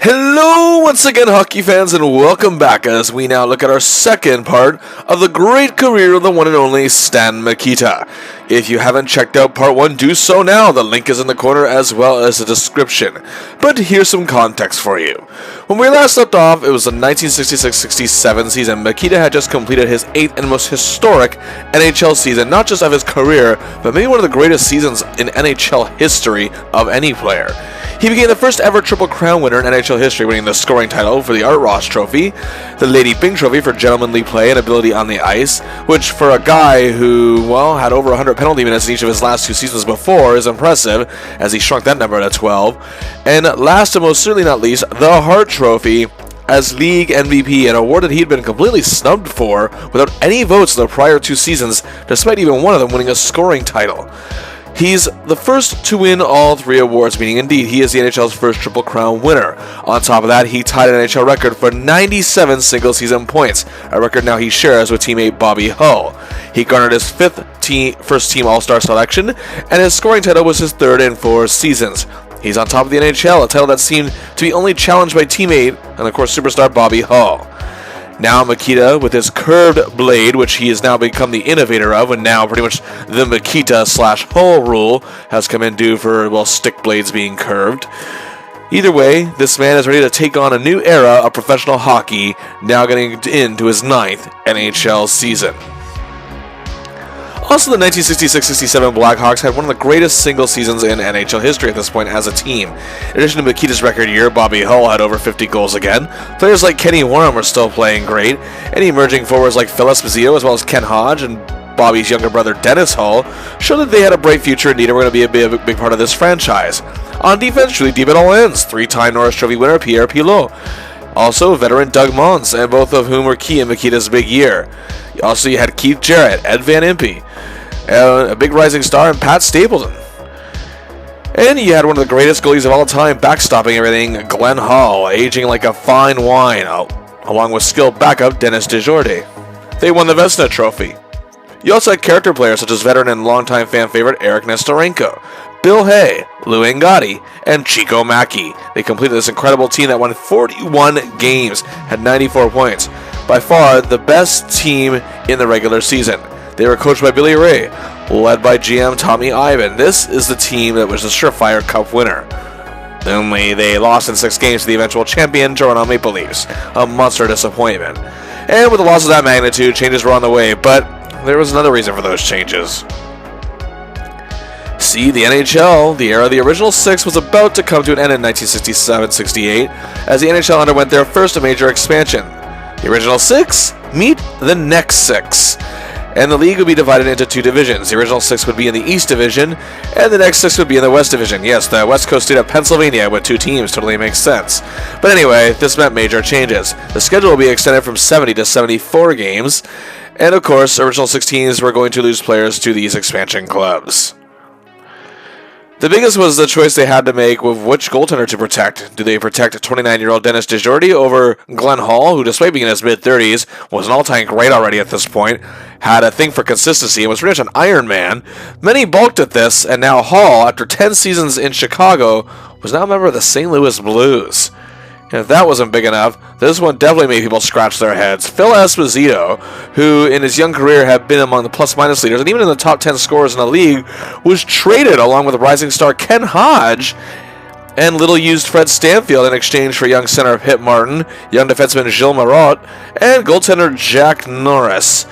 Hello once again, hockey fans, and welcome back as we now look at our second part of the great career of the one and only Stan Mikita. If you haven't checked out part 1, do so now. The link is in the corner as well as the description. But here's some context for you. When we last left off, it was the 1966-67 season. Mikita had just completed his 8th and most historic NHL season, not just of his career, but maybe one of the greatest seasons in NHL history of any player. He became the first ever Triple Crown winner in NHL history, winning the scoring title for the Art Ross Trophy, the Lady Byng Trophy for gentlemanly play and ability on the ice, which for a guy who, well, had over 100 penalty minutes in each of his last 2 seasons before is impressive, as he shrunk that number to 12. And last and most certainly not least, the Hart Trophy as league MVP, an award that he'd been completely snubbed for without any votes in the prior 2 seasons, despite even one of them winning a scoring title. He's the first to win all 3 awards, meaning indeed he is the NHL's first Triple Crown winner. On top of that, he tied an NHL record for 97 single-season points, a record now he shares with teammate Bobby Hull. He garnered his 5th first-team All-Star selection, and his scoring title was his 3rd in 4 seasons. He's on top of the NHL, a title that seemed to be only challenged by teammate and, of course, superstar Bobby Hull. Now Mikita, with his curved blade, which he has now become the innovator of, and now pretty much the Mikita/Hull rule has come in due for, well, stick blades being curved. Either way, this man is ready to take on a new era of professional hockey, now getting into his 9th NHL season. Also, the 1966-67 Blackhawks had one of the greatest single seasons in NHL history at this point as a team. In addition to Mikita's record year, Bobby Hull had over 50 goals again. Players like Kenny Warren were still playing great, and emerging forwards like Phil Esposito, as well as Ken Hodge and Bobby's younger brother Dennis Hull, showed that they had a bright future indeed and were going to be a big part of this franchise. On defense, truly deep at all ends. 3-time Norris Trophy winner Pierre Pilot. Also, veteran Doug Mons, and both of whom were key in Mikita's big year. Also, you had Keith Jarrett, Ed Van Impe, a big rising star, and Pat Stapleton. And you had one of the greatest goalies of all time backstopping everything, Glenn Hall, aging like a fine wine, along with skilled backup Dennis DeJordy. They won the Vezina Trophy. You also had character players such as veteran and longtime fan favorite Eric Nestorenko, Bill Hay, Lou Angotti, and Chico Mackey. They completed this incredible team that won 41 games, had 94 points. By far the best team in the regular season. They were coached by Billy Ray, led by GM Tommy Ivan. This is the team that was the surefire Cup winner. Only they lost in 6 games to the eventual champion Toronto Maple Leafs, a monster disappointment. And with a loss of that magnitude, changes were on the way, but there was another reason for those changes. See, the NHL, the era of the original 6, was about to come to an end in 1967-68 as the NHL underwent their first major expansion. The original 6 meet the next 6. And the league would be divided into 2 divisions. The original 6 would be in the East Division, and the next 6 would be in the West Division. Yes, the West Coast state of Pennsylvania with 2 teams totally makes sense. But anyway, this meant major changes. The schedule will be extended from 70 to 74 games, and of course, original 6 teams were going to lose players to these expansion clubs. The biggest was the choice they had to make with which goaltender to protect. Do they protect 29-year-old Dennis DeJordy over Glenn Hall, who despite being in his mid-30s, was an all-time great already at this point, had a thing for consistency, and was pretty much an Iron Man? Many balked at this, and now Hall, after 10 seasons in Chicago, was now a member of the St. Louis Blues. And if that wasn't big enough, this one definitely made people scratch their heads. Phil Esposito, who in his young career had been among the plus-minus leaders and even in the top 10 scorers in the league, was traded along with rising star Ken Hodge and little-used Fred Stanfield in exchange for young center Pip Martin, young defenseman Gilles Marotte, and goaltender Jack Norris.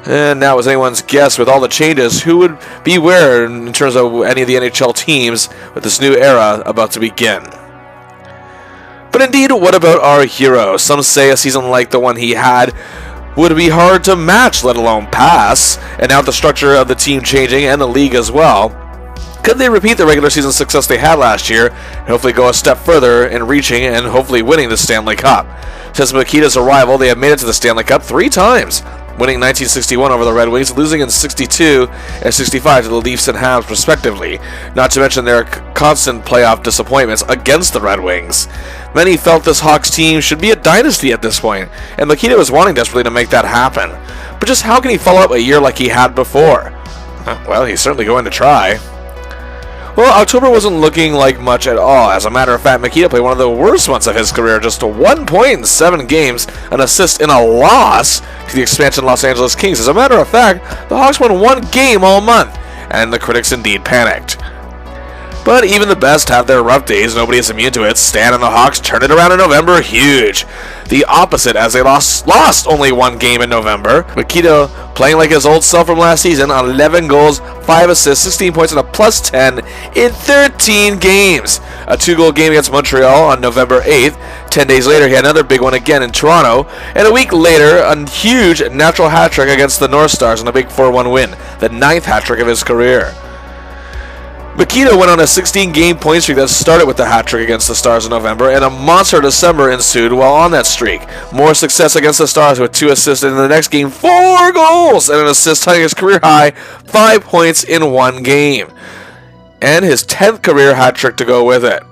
And now, as anyone's guess, with all the changes, who would be where in terms of any of the NHL teams with this new era about to begin? But indeed, what about our hero? Some say a season like the one he had would be hard to match, let alone pass, and now the structure of the team changing and the league as well. Could they repeat the regular season success they had last year, and hopefully go a step further in reaching and hopefully winning the Stanley Cup? Since Mikita's arrival, they have made it to the Stanley Cup 3 times, winning 1961 over the Red Wings, losing in 62 and 65 to the Leafs and Habs respectively, not to mention their constant playoff disappointments against the Red Wings. Many felt this Hawks team should be a dynasty at this point, and Mikita was wanting desperately to make that happen. But just how can he follow up a year like he had before? Well, he's certainly going to try. Well, October wasn't looking like much at all. As a matter of fact, Mikita played one of the worst months of his career, just 1 point in 7 games, an assist in a loss to the expansion Los Angeles Kings. As a matter of fact, the Hawks won 1 game all month, and the critics indeed panicked. But even the best have their rough days. Nobody is immune to it. Stan and the Hawks turned it around in November huge. The opposite, as they lost only 1 game in November. Mikita playing like his old self from last season on 11 goals, 5 assists, 16 points, and a plus 10 in 13 games. A 2-goal game against Montreal on November 8th. 10 days later, he had another big one again in Toronto. And a week later, a huge natural hat trick against the North Stars in a big 4-1 win. The 9th hat trick of his career. Mikita went on a 16-game point streak that started with the hat trick against the Stars in November, and a monster December ensued while on that streak. More success against the Stars with 2 assists, and in the next game, 4 goals and an assist, tying his career high, 5 points in 1 game. And his 10th career hat trick to go with it.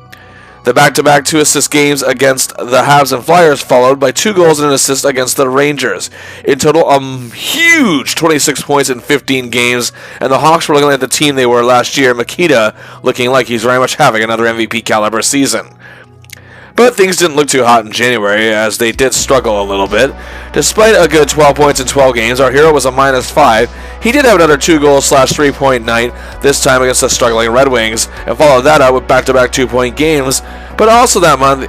The back-to-back 2-assist games against the Habs and Flyers followed by 2 goals and an assist against the Rangers. In total, a huge 26 points in 15 games, and the Hawks were looking like the team they were last year. Mikita looking like he's very much having another MVP caliber season. But things didn't look too hot in January, as they did struggle a little bit. Despite a good 12 points in 12 games, our hero was a -5. He did have another 2-goal/3-point night, this time against the struggling Red Wings, and followed that up with back-to-back 2-point games. But also that month,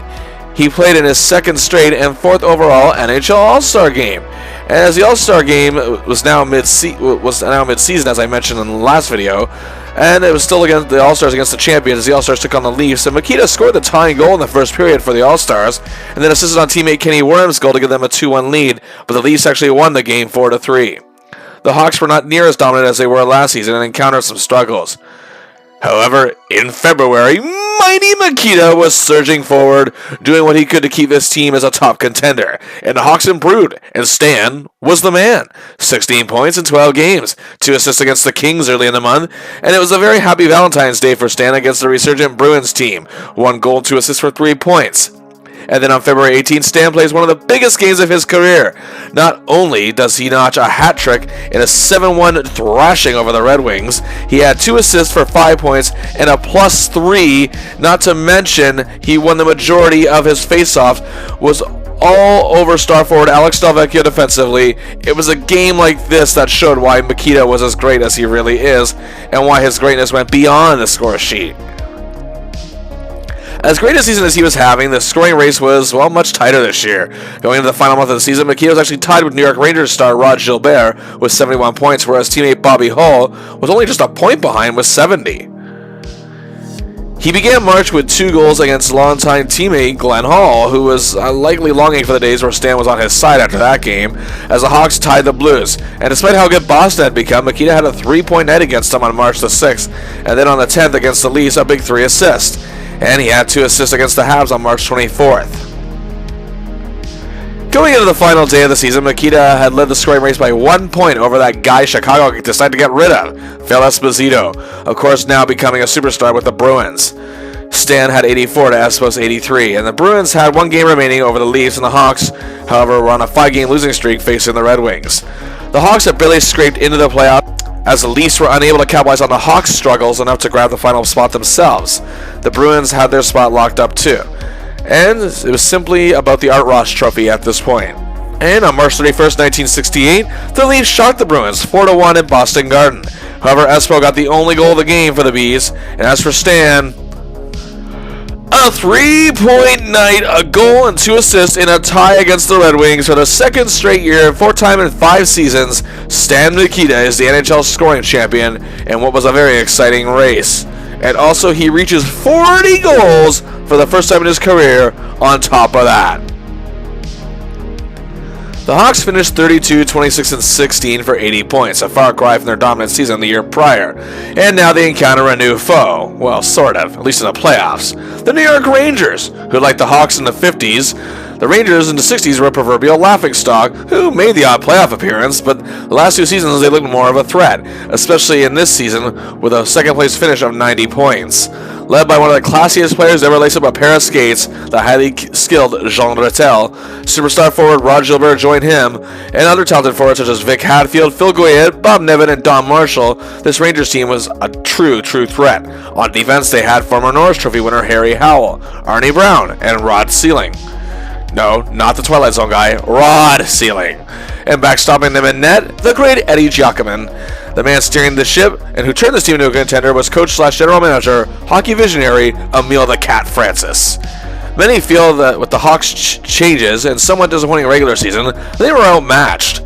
he played in his 2nd straight and 4th overall NHL All-Star game. And as the All-Star game was now mid-season, as I mentioned in the last video, and it was still against the All-Stars against the champions as the All-Stars took on the Leafs, and Mikita scored the tying goal in the first period for the All-Stars, and then assisted on teammate Kenny Worm's goal to give them a 2-1 lead, but the Leafs actually won the game 4-3. The Hawks were not near as dominant as they were last season and encountered some struggles. However, in February, mighty Mikita was surging forward, doing what he could to keep his team as a top contender. And the Hawks improved, and Stan was the man. 16 points in 12 games, 2 assists against the Kings early in the month, and it was a very happy Valentine's Day for Stan against the resurgent Bruins team. 1 goal, 2 assists for 3 points. And then on February 18th, Stan plays one of the biggest games of his career. Not only does he notch a hat trick in a 7-1 thrashing over the Red Wings, he had 2 assists for 5 points and a +3, not to mention he won the majority of his faceoffs, was all over star forward Alex Delvecchio defensively. It was a game like this that showed why Mikita was as great as he really is, and why his greatness went beyond the score sheet. As great a season as he was having, the scoring race was, well, much tighter this year. Going into the final month of the season, Mikita was actually tied with New York Rangers star Rod Gilbert with 71 points, whereas teammate Bobby Hull was only just a point behind with 70. He began March with 2 goals against longtime teammate Glenn Hall, who was likely longing for the days where Stan was on his side after that game, as the Hawks tied the Blues. And despite how good Boston had become, Mikita had a 3-point night against them on March the 6th, and then on the 10th against the Leafs, a big 3 assists. And he had 2 assists against the Habs on March 24th. Going into the final day of the season, Mikita had led the scoring race by 1 point over that guy Chicago decided to get rid of, Phil Esposito, of course now becoming a superstar with the Bruins. Stan had 84 to Espo's 83, and the Bruins had 1 game remaining over the Leafs, and the Hawks, however, were on a 5-game losing streak facing the Red Wings. The Hawks had barely scraped into the playoffs, as the Leafs were unable to capitalize on the Hawks' struggles enough to grab the final spot themselves. The Bruins had their spot locked up too. And it was simply about the Art Ross Trophy at this point. And on March 31st, 1968, the Leafs shocked the Bruins 4-1 at Boston Garden. However, Espo got the only goal of the game for the Bees, and as for Stan, a 3-point night, a goal and 2 assists in a tie against the Red Wings for the 2nd straight year, 4th time in 5 seasons. Stan Mikita is the NHL scoring champion in what was a very exciting race. And also he reaches 40 goals for the first time in his career on top of that. The Hawks finished 32, 26, and 16 for 80 points, a far cry from their dominant season the year prior. And now they encounter a new foe. Well, sort of, at least in the playoffs. The New York Rangers, who, like the Hawks in the 50s, the Rangers in the 60s were a proverbial laughingstock who made the odd playoff appearance, but the last 2 seasons they looked more of a threat, especially in this season with a second-place finish of 90 points. led by one of the classiest players ever laced up a pair of skates, the highly skilled Jean Rattel. Superstar forward Rod Gilbert joined him, and other talented forwards such as Vic Hadfield, Phil Goyette, Bob Nevin, and Don Marshall. This Rangers team was a true threat. On defense, they had former Norris Trophy winner Harry Howell, Arnie Brown, and Rod Sealing. No, not the Twilight Zone guy, Rod Sealing. And backstopping them in net, the great Eddie Giacomin. The man steering the ship and who turned this team into a contender was coach/general manager, hockey visionary Emile the Cat Francis. Many feel that with the Hawks' changes and somewhat disappointing regular season, they were outmatched.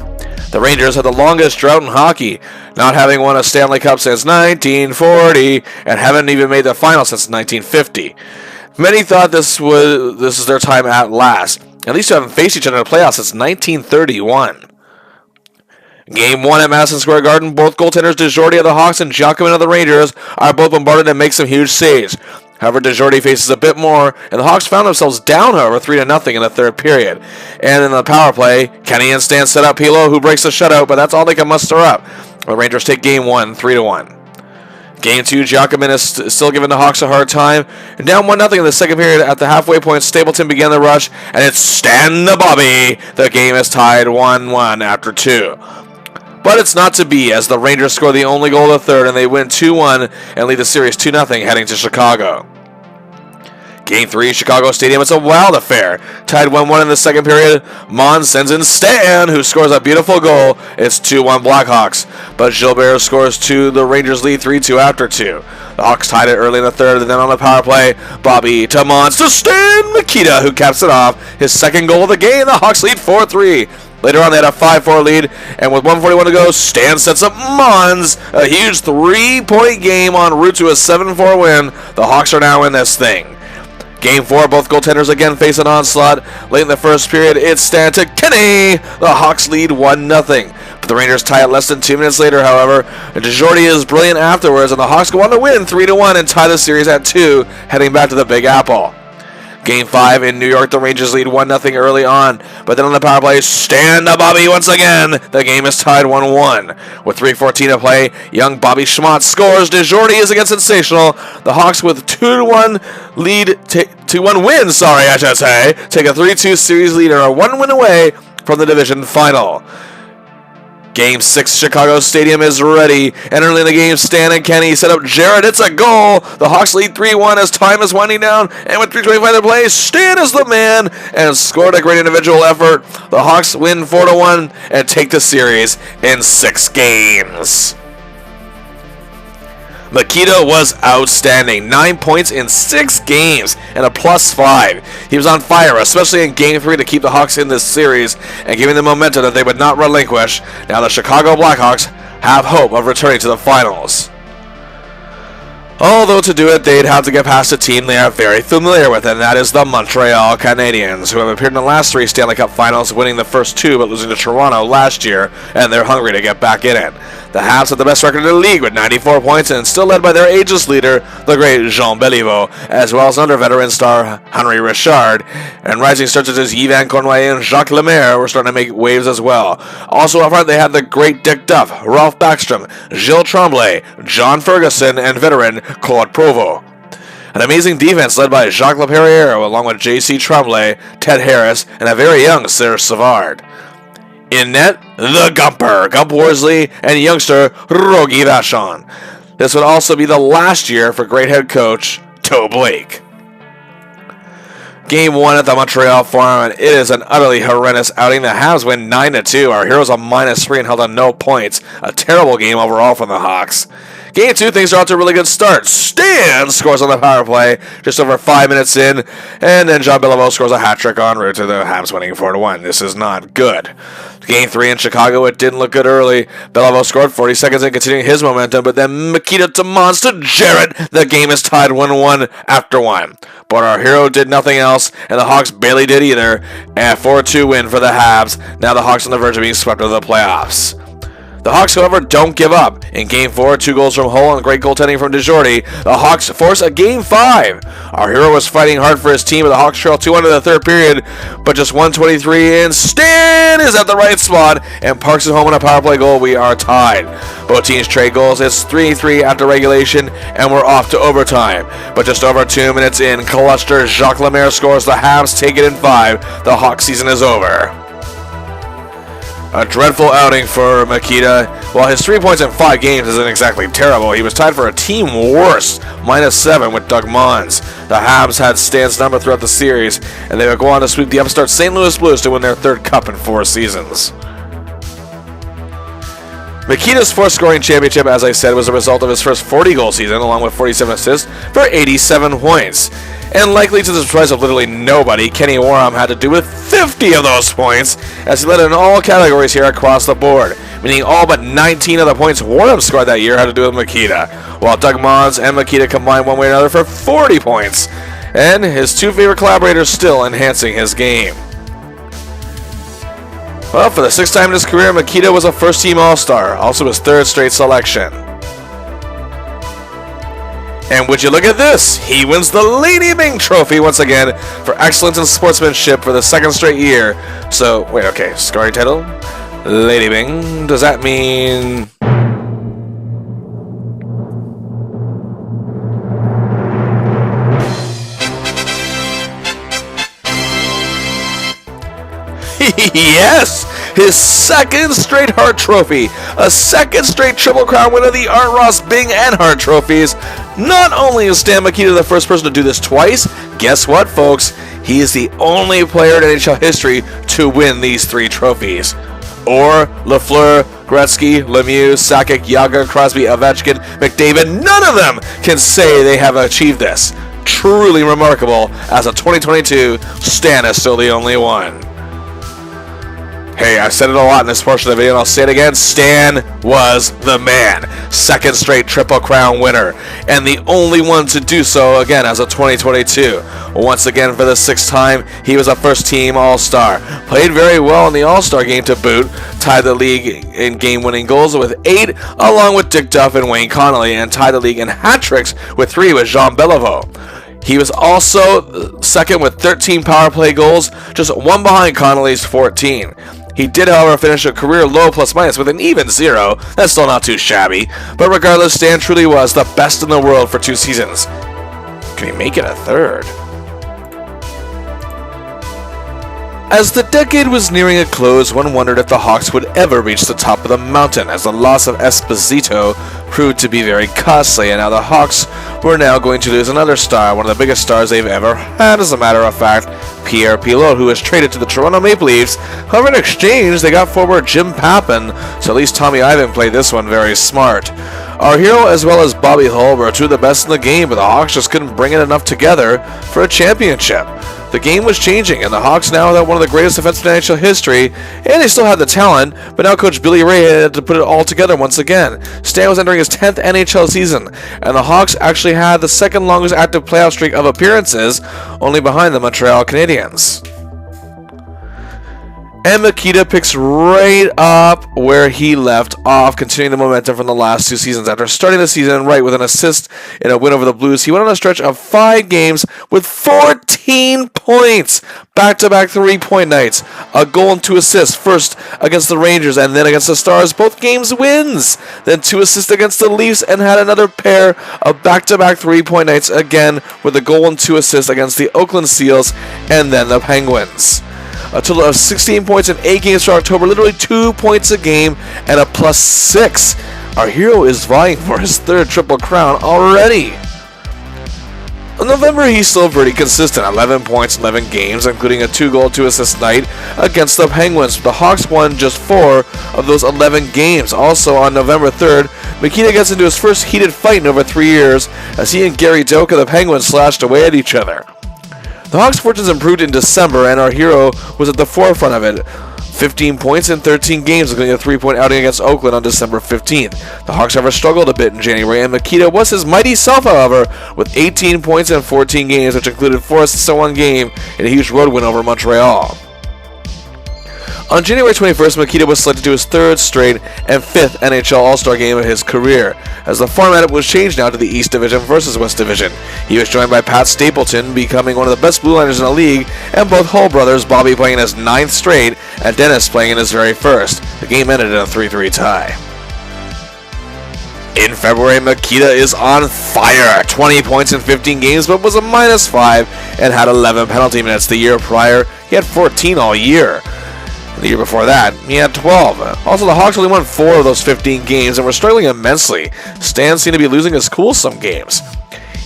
The Rangers had the longest drought in hockey, not having won a Stanley Cup since 1940 and haven't even made the final since 1950. Many thought this is their time at last, at least to haven't faced each other in the playoffs since 1931. Game 1 at Madison Square Garden, both goaltenders DeJordy of the Hawks and Giacomin of the Rangers are both bombarded and make some huge saves. However, DeJordy faces a bit more, and the Hawks found themselves down, however, 3-0 in the third period. And in the power play, Kenny and Stan set up Pilo, who breaks the shutout, but that's all they can muster up. The Rangers take Game 1, 3-1. Game 2, Giacomin is still giving the Hawks a hard time. And down 1-0 in the second period at the halfway point, Stapleton began the rush, and it's Stan the Bobby. The game is tied 1-1 after 2. But it's not to be, as the Rangers score the only goal of the third, and they win 2-1 and lead the series 2-0 heading to Chicago. Game 3, Chicago Stadium, it's a wild affair. Tied 1-1 in the second period, Mons sends in Stan, who scores a beautiful goal. It's 2-1 Blackhawks, but Gilbert scores 2, the Rangers lead 3-2 after 2. The Hawks tied it early in the third, and then on the power play, Bobby to Mons to Stan Mikita, who caps it off. His second goal of the game, the Hawks lead 4-3. Later on, they had a 5-4 lead, and with 1:41 to go, Stan sets up Mons. A huge 3-point game en route to a 7-4 win. The Hawks are now in this thing. Game 4, both goaltenders again face an onslaught. Late in the first period, it's Stan to Kenny. The Hawks lead 1-0. But the Rangers tie it less than 2 minutes later, however. DeJordy is brilliant afterwards, and the Hawks go on to win 3-1 and tie the series at 2, heading back to the Big Apple. Game 5 in New York, the Rangers lead 1-0 early on, but then on the power play, Stan the Bobby once again. The game is tied 1-1. With 3:14 to play, young Bobby Schmott scores. DeJordy is again sensational. The Hawks with 2-1 lead, 2-1 win, I should say, take a 3-2 series lead and are 1 win away from the division final. Game 6, Chicago Stadium is ready, and early in the game, Stan and Kenny set up Jarrett. It's a goal. The Hawks lead 3-1 as time is winding down, and with 3:25 to play, Stan is the man and scored a great individual effort. The Hawks win 4-1 and take the series in 6 games. Mikita was outstanding. 9 points in 6 games and a +5. He was on fire, especially in Game 3 to keep the Hawks in this series and giving them momentum that they would not relinquish. Now the Chicago Blackhawks have hope of returning to the finals. Although to do it, they'd have to get past a team they are very familiar with, and that is the Montreal Canadiens, who have appeared in the last 3 Stanley Cup finals, winning the first 2 but losing to Toronto last year, and they're hungry to get back in it. The Habs have the best record in the league with 94 points and still led by their ageless leader, the great Jean Beliveau, as well as another veteran star, Henri Richard, and rising stars such as Yvan Cournoyer and Jacques Lemaire were starting to make waves as well. Also up front, they had the great Dick Duff, Ralph Backstrom, Gilles Tremblay, John Ferguson, and veteran Claude Provost. An amazing defense led by Jacques Laperriere, along with J.C. Tremblay, Ted Harris, and a very young Serge Savard. In net, the Gumper, Gump Worsley, and youngster Rogie Vachon. This would also be the last year for great head coach Toe Blake. Game 1 at the Montreal Forum, and it is an utterly horrendous outing. The Habs win 9-2. Our heroes are -3 and held on no points. A terrible game overall from the Hawks. Game 2, things are off to a really good start. Stan scores on the power play just over 5 minutes in, and then Jean Beliveau scores a hat trick en route to the Habs winning 4-1. This is not good. Game 3 in Chicago, it didn't look good early. Beliveau scored 40 seconds in, continuing his momentum, but then Mikita to Mons to Jarrett. The game is tied 1-1 after 1. But our hero did nothing else, and the Hawks barely did either. And a 4-2 win for the Habs. Now the Hawks on the verge of being swept into the playoffs. The Hawks, however, don't give up. In Game 4, 2 goals from Hull and great goaltending from DeJordy, the Hawks force a Game 5. Our hero was fighting hard for his team, but the Hawks trail 2-1 in the third period, but just 1:23 in. Stan is at the right spot and parks it home on a power play goal. We are tied. Both teams trade goals. It's 3-3 after regulation, and we're off to overtime. But just over 2 minutes in, cluster Jacques Lemaire scores. The Habs take it in 5. The Hawk season is over. A dreadful outing for Mikita. While his 3 points in 5 games isn't exactly terrible, he was tied for a team worst, -7 with Doug Mons. The Habs had Stan's number throughout the series, and they would go on to sweep the upstart St. Louis Blues to win their 3rd cup in 4 seasons. Mikita's 4th scoring championship, as I said, was a result of his first 40-goal season, along with 47 assists for 87 points. And likely to the surprise of literally nobody, Kenny Warham had to do with 50 of those points, as he led in all categories here across the board, meaning all but 19 of the points Warham scored that year had to do with Mikita, while Doug Mons and Mikita combined one way or another for 40 points, and his 2 favorite collaborators still enhancing his game. Well, for the 6th time in his career, Mikita was a first-team All-Star, also his 3rd straight selection. And would you look at this? He wins the Lady Byng Trophy once again for excellence in sportsmanship for the 2nd straight year. So, wait, okay, scoring title? Lady Byng. Does that mean... Yes! His 2nd straight Hart Trophy, a 2nd straight Triple Crown winner of the Art Ross, Byng, and Hart Trophies. Not only is Stan Mikita the first person to do this twice, guess what, folks? He is the only player in NHL history to win these 3 trophies. Or Lafleur, Gretzky, Lemieux, Sakic, Jágr, Crosby, Ovechkin, McDavid, none of them can say they have achieved this. Truly remarkable, as of 2022, Stan is still the only one. Hey, I've said it a lot in this portion of the video, and I'll say it again. Stan was the man. 2nd straight Triple Crown winner, and the only one to do so again as of 2022. Once again, for the 6th time, he was a first-team All-Star. Played very well in the All-Star game to boot. Tied the league in game-winning goals with 8, along with Dick Duff and Wayne Connolly, and tied the league in hat-tricks with 3 with Jean Beliveau. He was also 2nd with 13 power play goals, just 1 behind Connolly's 14. He did, however, finish a career low plus-minus with an even 0. That's still not too shabby. But regardless, Stan truly was the best in the world for 2 seasons. Can he make it a 3rd? As the decade was nearing a close, one wondered if the Hawks would ever reach the top of the mountain, as the loss of Esposito proved to be very costly, and now the Hawks were now going to lose another star, one of the biggest stars they've ever had, as a matter of fact, Pierre Pilote, who was traded to the Toronto Maple Leafs. However, in exchange, they got forward Jim Pappen, so at least Tommy Ivan played this one very smart. Our hero, as well as Bobby Hull, were 2 of the best in the game, but the Hawks just couldn't bring in enough together for a championship. The game was changing, and the Hawks now had one of the greatest defensemen in NHL history, and they still had the talent, but now Coach Billy Ray had to put it all together once again. Stan was entering his 10th NHL season, and the Hawks actually had the 2nd longest active playoff streak of appearances, only behind the Montreal Canadiens. And Mikita picks right up where he left off, continuing the momentum from the last 2 seasons. After starting the season right with an assist in a win over the Blues, he went on a stretch of 5 games with 14 points. Back-to-back 3-point nights. A goal and 2 assists, first against the Rangers and then against the Stars. Both games wins. Then 2 assists against the Leafs, and had another pair of back-to-back 3-point nights again with a goal and 2 assists against the Oakland Seals and then the Penguins. A total of 16 points in 8 games for October, literally 2 points a game and a +6. Our hero is vying for his 3rd Triple Crown already. In November, he's still pretty consistent, 11 points, 11 games, including a 2-goal, 2-assist night against the Penguins. The Hawks won just 4 of those 11 games. Also on November 3rd, Mikita gets into his first heated fight in over 3 years as he and Gary Doak of the Penguins slashed away at each other. The Hawks' fortunes improved in December, and our hero was at the forefront of it. 15 points in 13 games, including a 3-point outing against Oakland on December 15th. The Hawks, however, struggled a bit in January, and Mikita was his mighty self, however, with 18 points in 14 games, which included 4 assists in 1 game and a huge road win over Montreal. On January 21st, Mikita was selected to his third straight and fifth NHL All-Star game of his career, as the format was changed now to the East Division versus West Division. He was joined by Pat Stapleton, becoming one of the best blue liners in the league, and both Hull brothers, Bobby playing in his ninth straight, and Dennis playing in his very first. The game ended in a 3-3 tie. In February, Mikita is on fire. 20 points in 15 games, but was a -5 and had 11 penalty minutes. The year prior, he had 14 all year. The year before that, he had 12. Also, the Hawks only won 4 of those 15 games and were struggling immensely. Stan seemed to be losing his cool some games.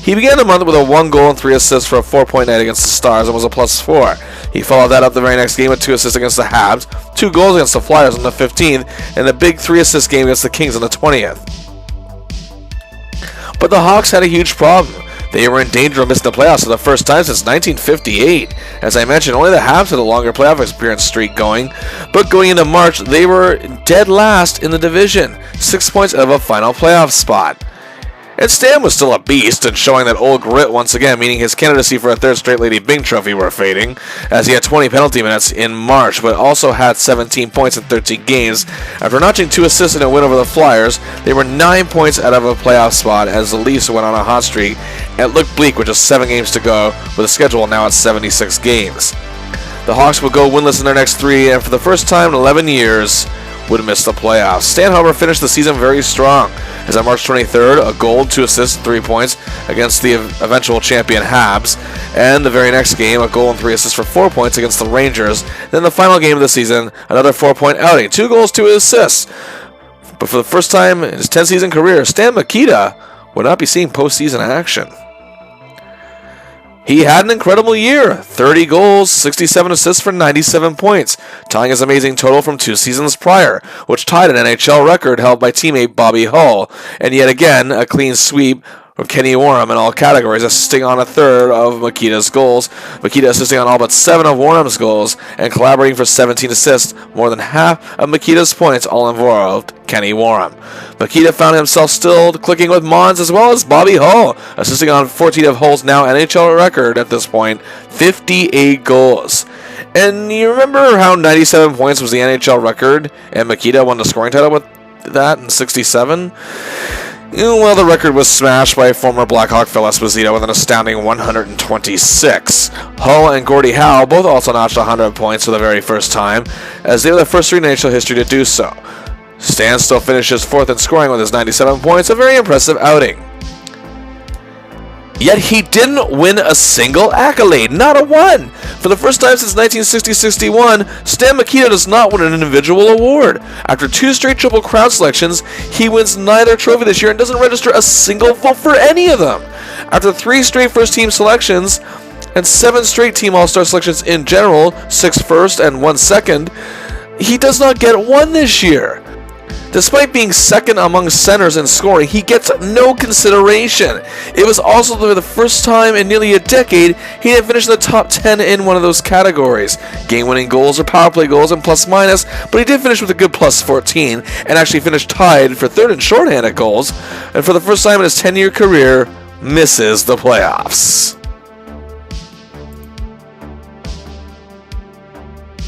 He began the month with a 1 goal and 3 assists for a 4-point night against the Stars and was a +4. He followed that up the very next game with 2 assists against the Habs, 2 goals against the Flyers on the 15th, and a big 3-assist game against the Kings on the 20th. But the Hawks had a huge problem. They were in danger of missing the playoffs for the first time since 1958. As I mentioned, only the Habs had a longer playoff appearance streak going, but going into March, they were dead last in the division, 6 points out of a final playoff spot. And Stan was still a beast and showing that old grit once again, meaning his candidacy for a third straight Lady Byng trophy were fading, as he had 20 penalty minutes in March, but also had 17 points in 13 games. After notching 2 assists in a win over the Flyers, they were 9 points out of a playoff spot as the Leafs went on a hot streak, and it looked bleak with just 7 games to go, with the schedule now at 76 games. The Hawks would go winless in their next 3, and for the first time in 11 years, would miss the playoffs. Stan, however, finished the season very strong, as on March 23rd, a goal, 2 assists, 3 points against the eventual champion Habs, and the very next game, a goal and 3 assists for 4 points against the Rangers. Then the final game of the season, another 4-point outing, 2 goals, 2 assists. But for the first time in his 10-season career, Stan Mikita would not be seeing postseason action. He had an incredible year, 30 goals, 67 assists for 97 points, tying his amazing total from 2 seasons prior, which tied an NHL record held by teammate Bobby Hull, and yet again, a clean sweep of Kenny Warham in all categories, assisting on a third of Mikita's goals, Mikita assisting on all but 7 of Warham's goals, and collaborating for 17 assists, more than half of Mikita's points all involved Kenny Warham. Mikita found himself still clicking with Mons as well as Bobby Hull, assisting on 14 of Hull's now NHL record at this point, 58 goals. And you remember how 97 points was the NHL record, and Mikita won the scoring title with that in 67? Well, the record was smashed by former Blackhawk Phil Esposito with an astounding 126. Hull and Gordie Howe both also notched 100 points for the very first time, as they were the first 3 in NHL history to do so. Stan still finishes 4th in scoring with his 97 points, a very impressive outing. Yet he didn't win a single accolade, not a one. For the first time since 1960-61, Stan Mikita does not win an individual award. After 2 straight Triple Crown selections, he wins neither trophy this year and doesn't register a single vote for any of them. After 3 straight first-team selections and 7 straight Team All-Star selections in general, 6 first and 1 second, he does not get one this year. Despite being second among centers in scoring, he gets no consideration. It was also the first time in nearly a decade he didn't finish in the top 10 in one of those categories. Game-winning goals or power play goals and plus-minus, but he did finish with a good +14 and actually finished tied for 3rd in shorthanded goals, and for the first time in his 10-year career, misses the playoffs.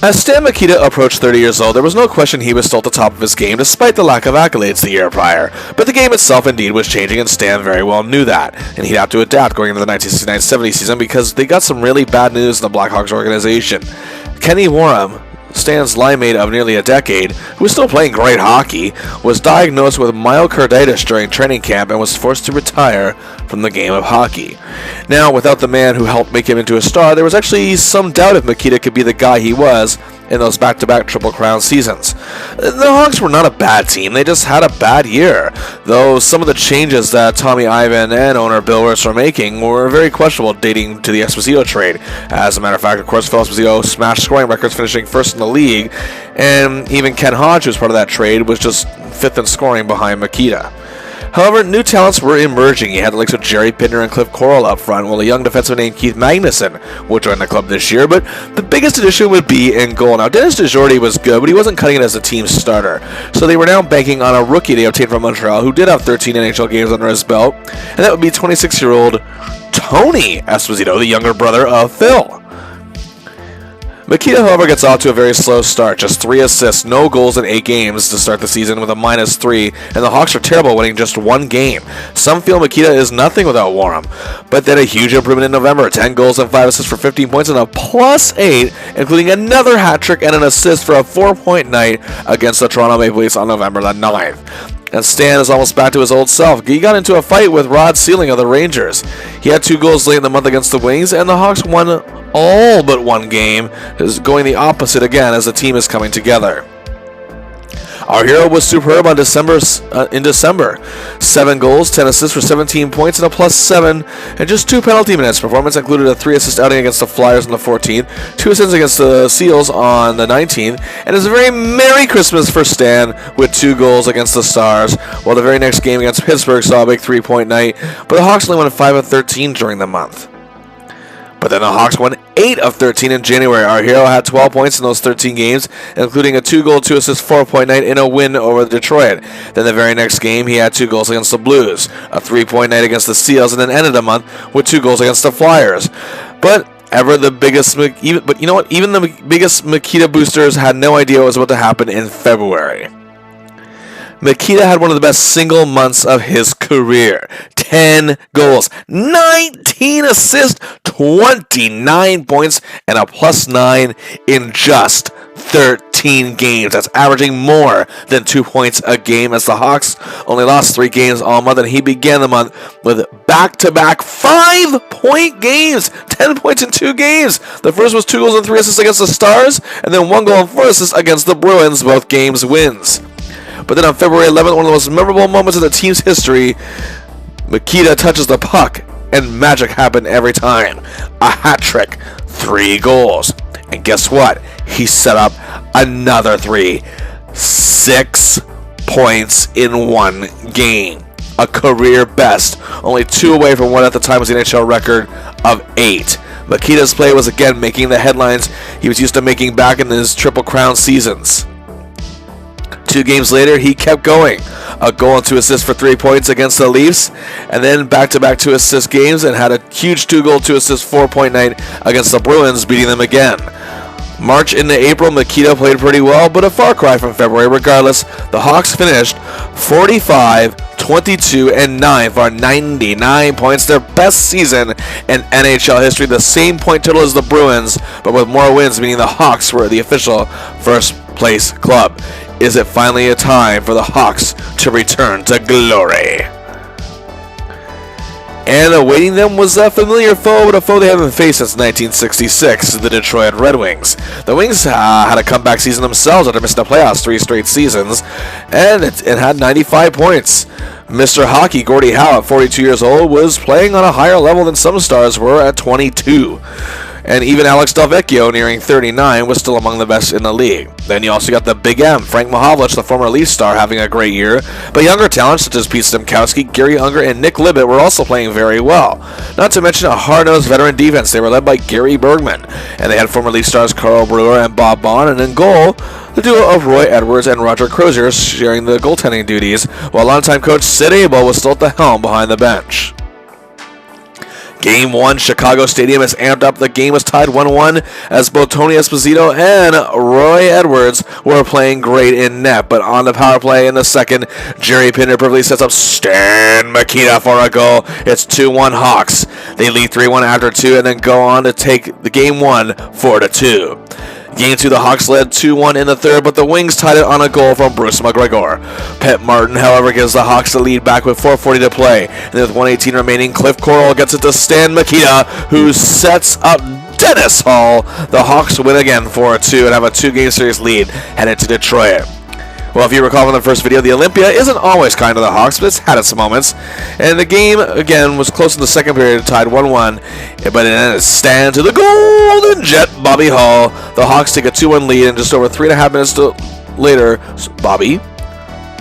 As Stan Mikita approached 30 years old, there was no question he was still at the top of his game despite the lack of accolades the year prior. But the game itself indeed was changing, and Stan very well knew that, and he'd have to adapt going into the 1969-70 season because they got some really bad news in the Blackhawks organization. Kenny Warham, Stan's line mate of nearly a decade, who was still playing great hockey, was diagnosed with myocarditis during training camp and was forced to retire from the game of hockey. Now, without the man who helped make him into a star, there was actually some doubt if Mikita could be the guy he was in those back-to-back Triple Crown seasons. The Hawks were not a bad team, they just had a bad year, though some of the changes that Tommy Ivan and owner Bill Wirtz were making were very questionable dating to the Esposito trade. As a matter of fact, of course, Phil Esposito smashed scoring records, finishing 1st in the league, and even Ken Hodge, who was part of that trade, was just 5th in scoring behind Mikita. However, new talents were emerging. You had the likes of Jerry Pittner and Cliff Corral up front, while a young defenseman named Keith Magnuson would join the club this year, but the biggest addition would be in goal. Now, Dennis DeJordy was good, but he wasn't cutting it as a team starter, so they were now banking on a rookie they obtained from Montreal, who did have 13 NHL games under his belt, and that would be 26-year-old Tony Esposito, the younger brother of Phil. Mikita, however, gets off to a very slow start. Just 3 assists, no goals in 8 games to start the season with a -3, and the Hawks are terrible, winning just 1 game. Some feel Mikita is nothing without Warham, but then a huge improvement in November. 10 goals and 5 assists for 15 points and a +8, including another hat trick and an assist for a 4-point night against the Toronto Maple Leafs on November the 9th. And Stan is almost back to his old self. He got into a fight with Rod Sealing of the Rangers. He had 2 goals late in the month against the Wings, and the Hawks won all but 1 game, going the opposite again as the team is coming together. Our hero was superb on in December. 7 goals, 10 assists for 17 points, and a +7, and just 2 penalty minutes. Performance included a 3-assist outing against the Flyers on the 14th, 2 assists against the Seals on the 19th, and it's a very Merry Christmas for Stan with 2 goals against the Stars, while the very next game against Pittsburgh saw a big 3-point night, but the Hawks only won 5 of 13 during the month. But then the Hawks won 8 of 13 in January. Our hero had 12 points in those 13 games, including a 2-goal, 2-assist, 4-point night in a win over Detroit. Then the very next game, he had 2 goals against the Blues, a 3-point night against the Seals, and then ended the month with 2 goals against the Flyers. But even the biggest Mikita boosters had no idea what was about to happen in February. Mikita had one of the best single months of his career. 10 goals, 19 assists, 29 points, and a +9 in just 13 games. That's averaging more than 2 points a game, as the Hawks only lost 3 games all month, and he began the month with back-to-back 5-point games. 10 points in 2 games. The first was 2 goals and 3 assists against the Stars, and then 1 goal and 4 assists against the Bruins, both games wins. But then on February 11th, one of the most memorable moments in the team's history, Mikita touches the puck, and magic happened every time. A hat trick, 3 goals. And guess what? He set up another 3. 6 points in 1 game. A career best. Only 2 away from what at the time was the NHL record of 8. Mikita's play was again making the headlines he was used to making back in his Triple Crown seasons. 2 games later, he kept going. A goal and 2 assists for 3 points against the Leafs, and then back-to-back 2-assist games, and had a huge 2-goal, 2-assist, 4-point night against the Bruins, beating them again. March into April, Mikita played pretty well, but a far cry from February. Regardless, the Hawks finished 45, 22, and 9 for 99 points, their best season in NHL history. The same point total as the Bruins, but with more wins, meaning the Hawks were the official first-place club. Is it finally a time for the Hawks to return to glory? And awaiting them was a familiar foe, but a foe they haven't faced since 1966, the Detroit Red Wings. The Wings had a comeback season themselves after missing the playoffs 3 straight seasons, and it had 95 points. Mr. Hockey, Gordie Howe, at 42 years old, was playing on a higher level than some stars were at 22. And even Alex Delvecchio, nearing 39, was still among the best in the league. Then you also got the Big M, Frank Mahovlich, the former Leafs star, having a great year. But younger talents such as Pete Stemkowski, Gary Unger, and Nick Libet were also playing very well. Not to mention a hard-nosed veteran defense. They were led by Gary Bergman. And they had former Leafs stars Carl Brewer and Bob Bond. And in goal, the duo of Roy Edwards and Roger Crozier sharing the goaltending duties, while longtime coach Sid Abel was still at the helm behind the bench. Game 1, Chicago Stadium is amped up. The game was tied 1-1 as both Tony Esposito and Roy Edwards were playing great in net. But on the power play in the second, Jerry Pinder perfectly sets up Stan Mikita for a goal. It's 2-1 Hawks. They lead 3-1 after 2 and then go on to take the game 1 4-2. Game 2, the Hawks led 2-1 in the third, but the Wings tied it on a goal from Bruce McGregor. Pet Martin, however, gives the Hawks the lead back with 4:40 to play. And with 1:18 remaining, Cliff Coral gets it to Stan Mikita, who sets up Dennis Hall. The Hawks win again 4-2 and have a 2-game series lead headed to Detroit. Well, if you recall from the first video, the Olympia isn't always kind to the Hawks, but it's had its moments. And the game, again, was close in the second period, tied 1-1. But it ended Stan to the Golden Jet, Bobby Hall. The Hawks take a 2-1 lead, and just over 3.5 minutes later, Bobby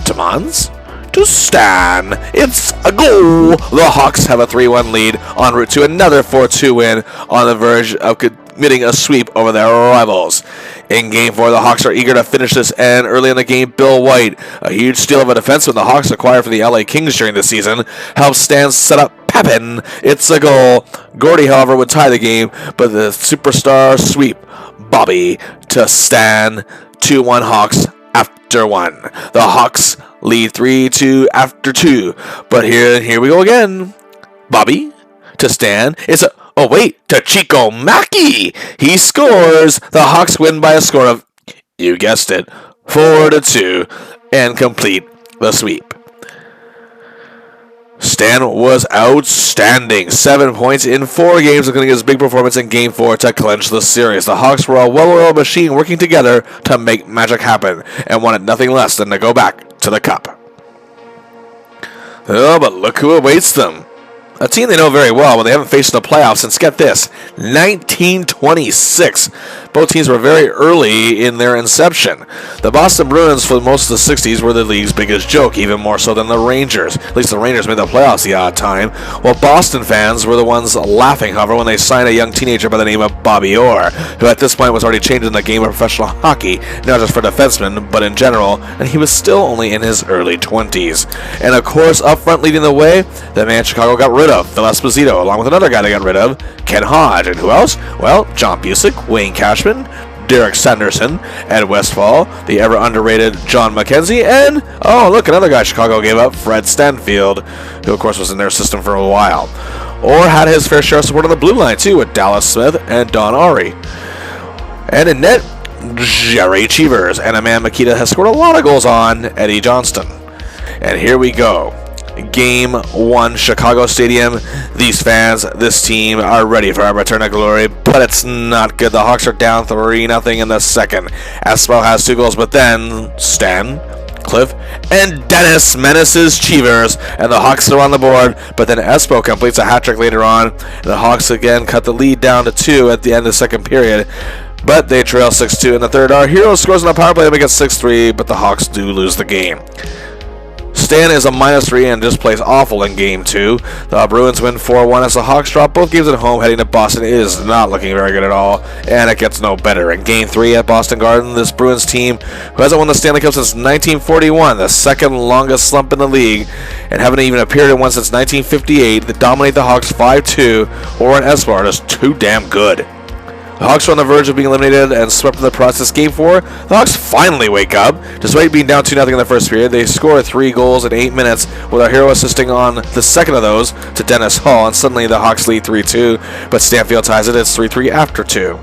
Timmons to Stan. It's a goal. The Hawks have a 3-1 lead en route to another 4-2 win on the verge of committing a sweep over their rivals. In Game 4, the Hawks are eager to finish this, and early in the game, Bill White, a huge steal of a defenseman the Hawks acquired from the LA Kings during the season, helps Stan set up Pepin. It's a goal. Gordie, however, would tie the game, but the superstar sweep Bobby to Stan. 2-1 Hawks after 1. The Hawks lead 3-2 after 2. But here we go again. Bobby to Stan. To Chico Mackey. He scores. The Hawks win by a score of, you guessed it, 4-2 and complete the sweep. Stan was outstanding. 7 points in 4 games, including his big performance in Game 4 to clinch the series. The Hawks were a well-oiled machine working together to make magic happen and wanted nothing less than to go back to the cup. Oh, but look who awaits them. A team they know very well, but they haven't faced in the playoffs since, get this, 1926. Both teams were very early in their inception. The Boston Bruins for most of the 60s were the league's biggest joke, even more so than the Rangers. At least the Rangers made the playoffs the odd time, while Boston fans were the ones laughing, however, when they signed a young teenager by the name of Bobby Orr, who at this point was already changing the game of professional hockey, not just for defensemen, but in general, and he was still only in his early 20s. And of course, up front leading the way, the man Chicago got rid of, Phil Esposito, along with another guy they got rid of, Ken Hodge. And who else? Well, John Busick, Wayne Cashman, Derek Sanderson, Ed Westfall, the ever underrated John McKenzie, and, oh, look, another guy Chicago gave up, Fred Stanfield, who of course was in their system for a while. Or had his fair share of support on the blue line, too, with Dallas Smith and Don Ari. And in net, Jerry Cheevers, and a man Mikita has scored a lot of goals on, Eddie Johnston. And here we go. Game 1, Chicago Stadium. These fans, this team, are ready for a return of glory, but it's not good. The Hawks are down 3-0 in the second. Espo has 2 goals, but then Stan, Cliff, and Dennis menaces Cheevers, and the Hawks are on the board, but then Espo completes a hat trick later on, and the Hawks again cut the lead down to 2 at the end of the second period. But they trail 6-2 in the third. Our hero scores on a power play to make it 6-3, but the Hawks do lose the game. Stan is a -3 and just plays awful in Game 2. The Bruins win 4-1 as the Hawks drop both games at home. Heading to Boston is not looking very good at all, and it gets no better. In Game 3 at Boston Garden, this Bruins team, who hasn't won the Stanley Cup since 1941, the second longest slump in the league, and haven't even appeared in one since 1958, they dominate the Hawks 5-2. Orr and Espo are just too damn good. The Hawks are on the verge of being eliminated and swept in the process. Game 4, the Hawks finally wake up. Despite being down 2-0 in the first period, they score 3 goals in 8 minutes, with our hero assisting on the second of those to Dennis Hall, and suddenly the Hawks lead 3-2, but Stanfield ties it. It's 3-3 after 2.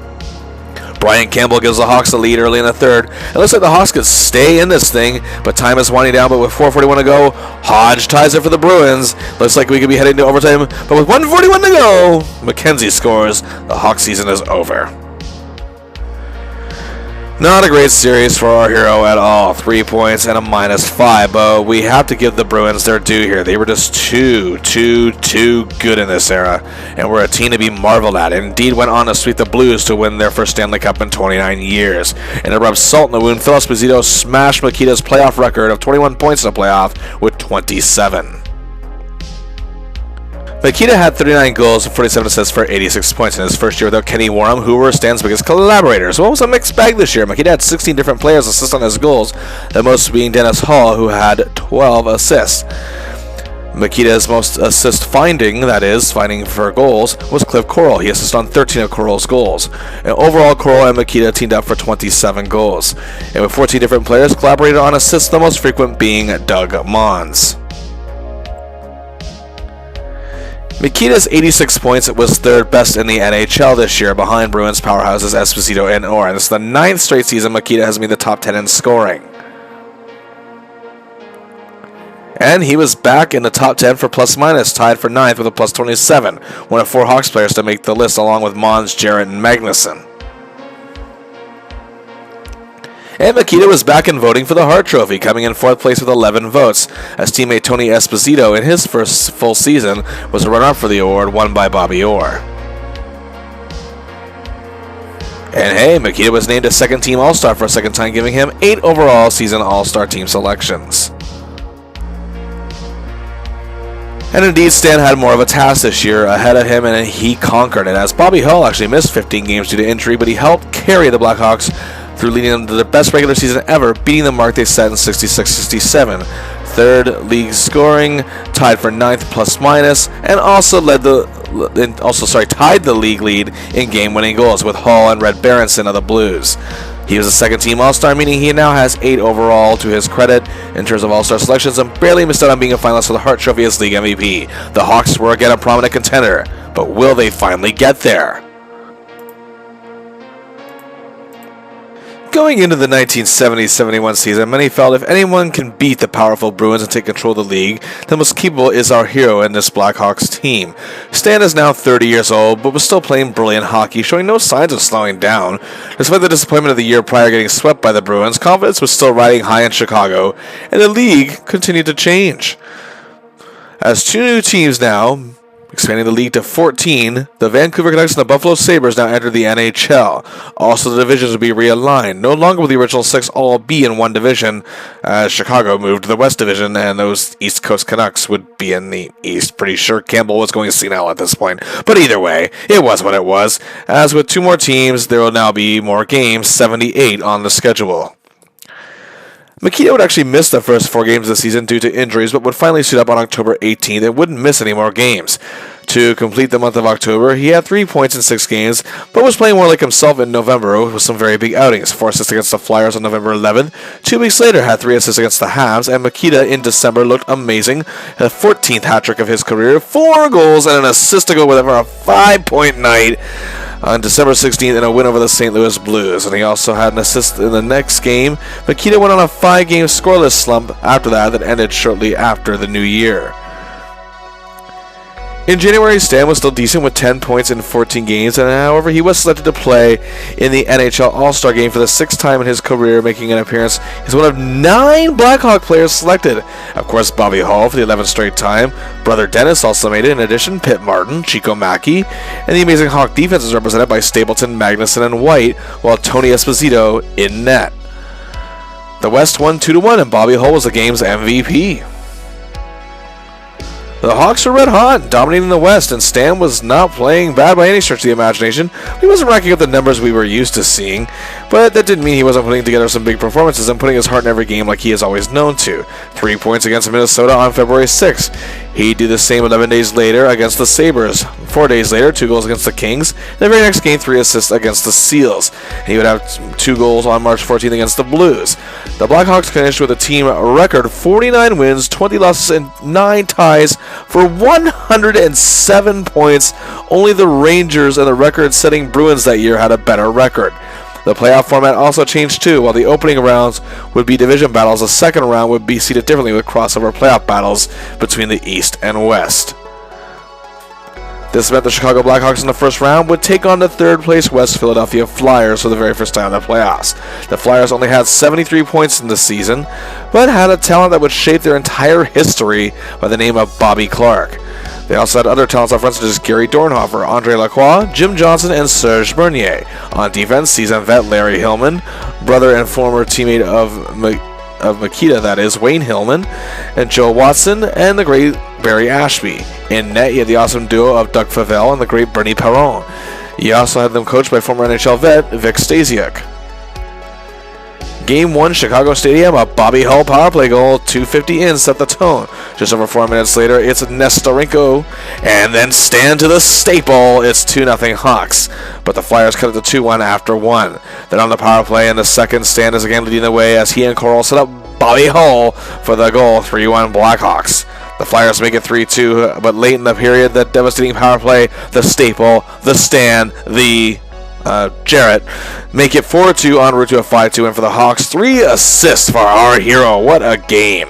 Brian Campbell gives the Hawks the lead early in the third. It looks like the Hawks could stay in this thing, but time is winding down. But with 4:41 to go, Hodge ties it for the Bruins. Looks like we could be heading to overtime, but with 1:41 to go, McKenzie scores. The Hawks season is over. Not a great series for our hero at all. 3 points and a -5, but we have to give the Bruins their due here. They were just too good in this era, and were a team to be marveled at, and indeed went on to sweep the Blues to win their first Stanley Cup in 29 years. And to rub salt in the wound, Phil Esposito smashed Mikita's playoff record of 21 points in a playoff with 27. Mikita had 39 goals and 47 assists for 86 points in his first year without Kenny Warham, who were Stan's biggest collaborators. So it was a mixed bag this year. Mikita had 16 different players assist on his goals, the most being Dennis Hall, who had 12 assists. Mikita's most assist finding, that is, finding for goals, was Cliff Corral. He assisted on 13 of Corral's goals. And overall, Corral and Mikita teamed up for 27 goals. And with 14 different players collaborated on assists, the most frequent being Doug Mons. Mikita's 86 points was third best in the NHL this year, behind Bruins powerhouses Esposito and Orr. This is the 9th straight season Mikita has made the top 10 in scoring. And he was back in the top 10 for plus-minus, tied for 9th with a plus 27, one of 4 Hawks players to make the list, along with Mons, Jarrett, and Magnuson. And Mikita was back in voting for the Hart Trophy, coming in 4th place with 11 votes, as teammate Tony Esposito, in his first full season, was a runner-up for the award, won by Bobby Orr. And hey, Mikita was named a second-team All-Star for a second time, giving him 8 overall season All-Star team selections. And indeed, Stan had more of a task this year ahead of him, and he conquered it, as Bobby Hull actually missed 15 games due to injury, but he helped carry the Blackhawks through leading them to the best regular season ever, beating the mark they set in 66-67. Third league scoring, tied for 9th plus-minus, and also led the tied the league lead in game-winning goals with Hall and Red Berenson of the Blues. He was a second-team All-Star, meaning he now has 8 overall to his credit in terms of All-Star selections, and barely missed out on being a finalist for the Hart Trophy as league MVP. The Hawks were again a prominent contender, but will they finally get there? Going into the 1970-71 season, many felt if anyone can beat the powerful Bruins and take control of the league, the most capable is our hero in this Blackhawks team. Stan is now 30 years old, but was still playing brilliant hockey, showing no signs of slowing down. Despite the disappointment of the year prior getting swept by the Bruins, confidence was still riding high in Chicago, and the league continued to change. As 2 new teams now, expanding the league to 14, the Vancouver Canucks and the Buffalo Sabres now enter the NHL. Also, the divisions will be realigned. No longer will the original 6 all be in one division, as Chicago moved to the West Division, and those East Coast Canucks would be in the East. Pretty sure Campbell was going senile at this point. But either way, it was what it was. As with 2 more teams, there will now be more games, 78 on the schedule. Mikita would actually miss the first 4 games of the season due to injuries, but would finally suit up on October 18th and wouldn't miss any more games. To complete the month of October, he had 3 points in 6 games, but was playing more like himself in November with some very big outings. 4 assists against the Flyers on November 11th. 2 weeks later, had 3 assists against the Habs, and Mikita in December looked amazing. A 14th hat-trick of his career, 4 goals and an assist to go with it for a 5-point night on December 16th in a win over the St. Louis Blues, and he also had an assist in the next game. Mikita went on a 5-game scoreless slump after that ended shortly after the new year. In January, Stan was still decent with 10 points in 14 games, and however, he was selected to play in the NHL All-Star Game for the 6th time in his career, making an appearance. He's one of 9 Blackhawk players selected. Of course, Bobby Hull for the 11th straight time. Brother Dennis also made it. In addition, Pitt Martin, Chico Mackey, and the amazing Hawk defense is represented by Stapleton, Magnuson, and White, while Tony Esposito in net. The West won 2-1, and Bobby Hull was the game's MVP. The Hawks were red hot, dominating the West, and Stan was not playing bad by any stretch of the imagination. He wasn't racking up the numbers we were used to seeing, but that didn't mean he wasn't putting together some big performances and putting his heart in every game like he is always known to. 3 points against Minnesota on February 6th. He'd do the same 11 days later against the Sabres. 4 days later, 2 goals against the Kings. The very next game, 3 assists against the Seals. He would have 2 goals on March 14th against the Blues. The Blackhawks finished with a team record 49 wins, 20 losses, and 9 ties for 107 points. Only the Rangers and the record-setting Bruins that year had a better record. The playoff format also changed too. While the opening rounds would be division battles, the second round would be seeded differently with crossover playoff battles between the East and West. This meant the Chicago Blackhawks in the first round would take on the third-place West Philadelphia Flyers for the very first time in the playoffs. The Flyers only had 73 points in the season, but had a talent that would shape their entire history by the name of Bobby Clarke. They also had other talents up front such as Gary Dornhofer, Andre Lacroix, Jim Johnson, and Serge Bernier. On defense, seasoned vet Larry Hillman, brother and former teammate of Mikita, that is, Wayne Hillman, and Joe Watson, and the great Barry Ashby. In net, you had the awesome duo of Doug Favell and the great Bernie Perron. You also had them coached by former NHL vet Vic Stasiuk. Game 1, Chicago Stadium, a Bobby Hull power play goal, 2:50 in, set the tone. Just over 4 minutes later, it's Nestorenko, and then Stan to the staple, it's 2-0 Hawks. But the Flyers cut it to 2-1 after 1. Then on the power play in the second, Stan is again leading the way as he and Coral set up Bobby Hull for the goal, 3-1 Blackhawks. The Flyers make it 3-2, but late in the period, the devastating power play, the staple, the Stan, the Jarrett make it 4-2 en route to a 5-2 win for the Hawks. 3 assists for our hero. What a game.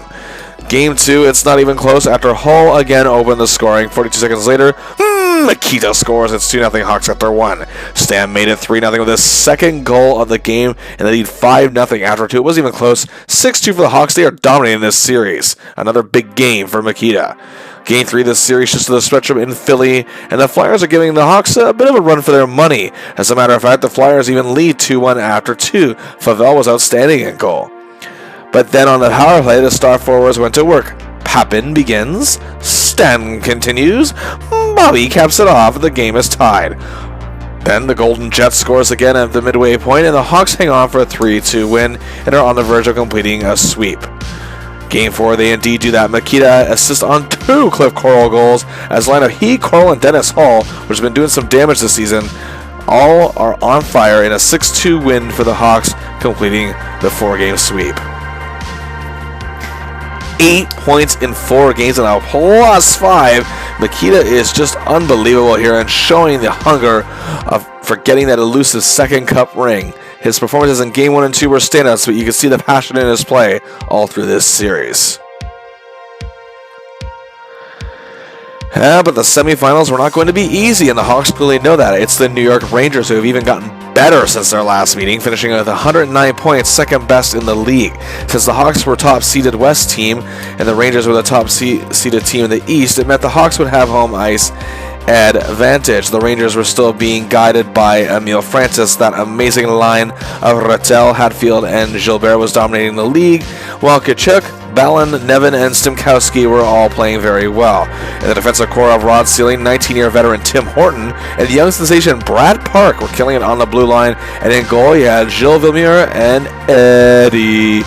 Game 2, it's not even close after Hull again opened the scoring. 42 seconds later, Mikita scores. It's 2-0 Hawks after 1. Stan made it 3-0 with his second goal of the game, and they lead 5-0 after 2. It wasn't even close. 6-2 for the Hawks. They are dominating this series. Another big game for Mikita. Game 3 of this series just to the Spectrum in Philly, and the Flyers are giving the Hawks a bit of a run for their money. As a matter of fact, the Flyers even lead 2-1 after 2. Favell was outstanding in goal. But then on the power play, the star forwards went to work. Papin begins, Stan continues, Bobby caps it off, the game is tied. Then the Golden Jets scores again at the midway point, and the Hawks hang on for a 3-2 win and are on the verge of completing a sweep. Game 4, they indeed do that. Mikita assists on 2 Cliff Coral goals as line of he, Coral, and Dennis Hall, which has been doing some damage this season, all are on fire in a 6-2 win for the Hawks, completing the 4-game sweep. 8 points in 4 games and a +5. Mikita is just unbelievable here and showing the hunger for getting that elusive second cup ring. His performances in Game 1 and 2 were standouts, but you can see the passion in his play all through this series. But the semifinals were not going to be easy, and the Hawks clearly know that. It's the New York Rangers who have even gotten better since their last meeting, finishing with 109 points, second best in the league. Since the Hawks were top-seeded West team, and the Rangers were the top-seeded team in the East, it meant the Hawks would have home ice advantage. The Rangers were still being guided by Emile Francis. That amazing line of Rattel, Hatfield, and Gilbert was dominating the league, while Kachuk, Ballin, Nevin, and Stemkowski were all playing very well. In the defensive core of Rod Sealing, 19-year veteran Tim Horton and young sensation Brad Park were killing it on the blue line, and in goal you had Gilles Villemure and Eddie.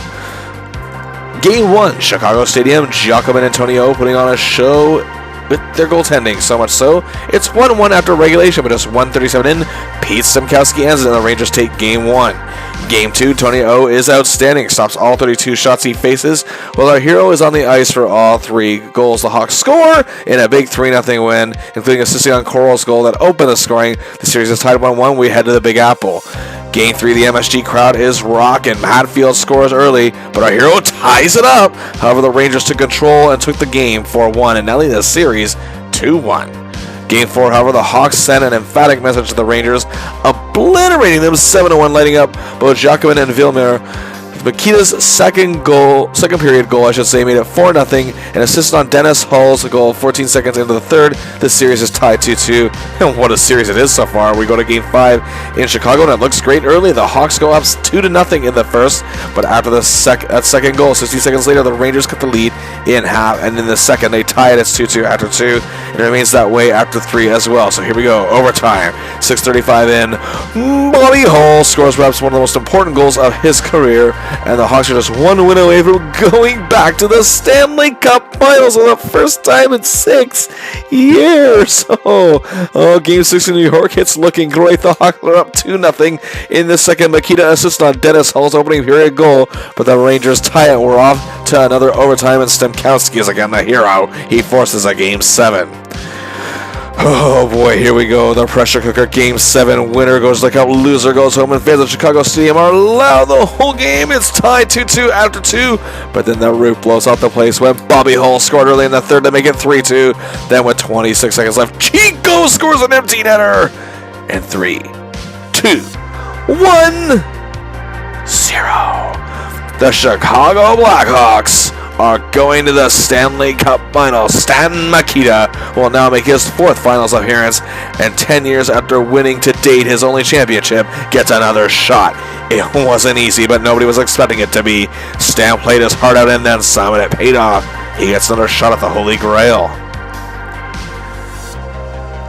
Game 1, Chicago Stadium, Giacomo and Antonio putting on a show with their goaltending, so much so it's 1-1 after regulation, but just 1:37 in, Pete Stemkowski ends it, and the Rangers take Game 1. Game 2, Tony O is outstanding, stops all 32 shots he faces, while our hero is on the ice for all 3 goals. The Hawks score in a big 3-0 win, including assisting on Coral's goal that opened the scoring. The series is tied 1-1. We head to the Big Apple. Game 3, the MSG crowd is rocking. Hatfield scores early, but our hero ties it up. However, the Rangers took control and took the game 4-1, and now lead the series 2-1. Game 4, however, the Hawks sent an emphatic message to the Rangers, obliterating them 7-1, lighting up both Jacquemin and Villemure. Mikita's second period goal, made it 4-0, and assist on Dennis Hull's goal 14 seconds into the third. This series is tied 2-2, and what a series it is so far. We go to Game 5 in Chicago, and it looks great early. The Hawks go up 2-0 in the first, but after that second goal, 60 seconds later, the Rangers cut the lead in half, and in the second, they tie it. It's 2-2 after 2, and it remains that way after 3 as well. So here we go, overtime, 6:35 in. Bobby Hull scores perhaps one of the most important goals of his career, and the Hawks are just 1 win away from going back to the Stanley Cup Finals for the first time in 6 years. Game 6 in New York, it's looking great. The Hawks are up 2-0 in the second. Mikita assists on Dennis Hull's opening period goal, but the Rangers tie it. We're off to another overtime, and Stemkowski is again the hero. He forces a Game 7. Oh boy, here we go. The pressure cooker. Game 7. Winner goes to the cup, loser goes home, and fans of Chicago Stadium are loud the whole game. It's tied 2-2 after 2, but then the roof blows out the place when Bobby Hull scored early in the third to make it 3-2. Then with 26 seconds left, Chico scores an empty netter. And 3, 2, 1, 0. The Chicago Blackhawks are going to the Stanley Cup Finals. Stan Mikita will now make his 4th finals appearance, and 10 years after winning to date his only championship, gets another shot. It wasn't easy, but nobody was expecting it to be. Stan played his heart out and then some, and it paid off. He gets another shot at the Holy Grail.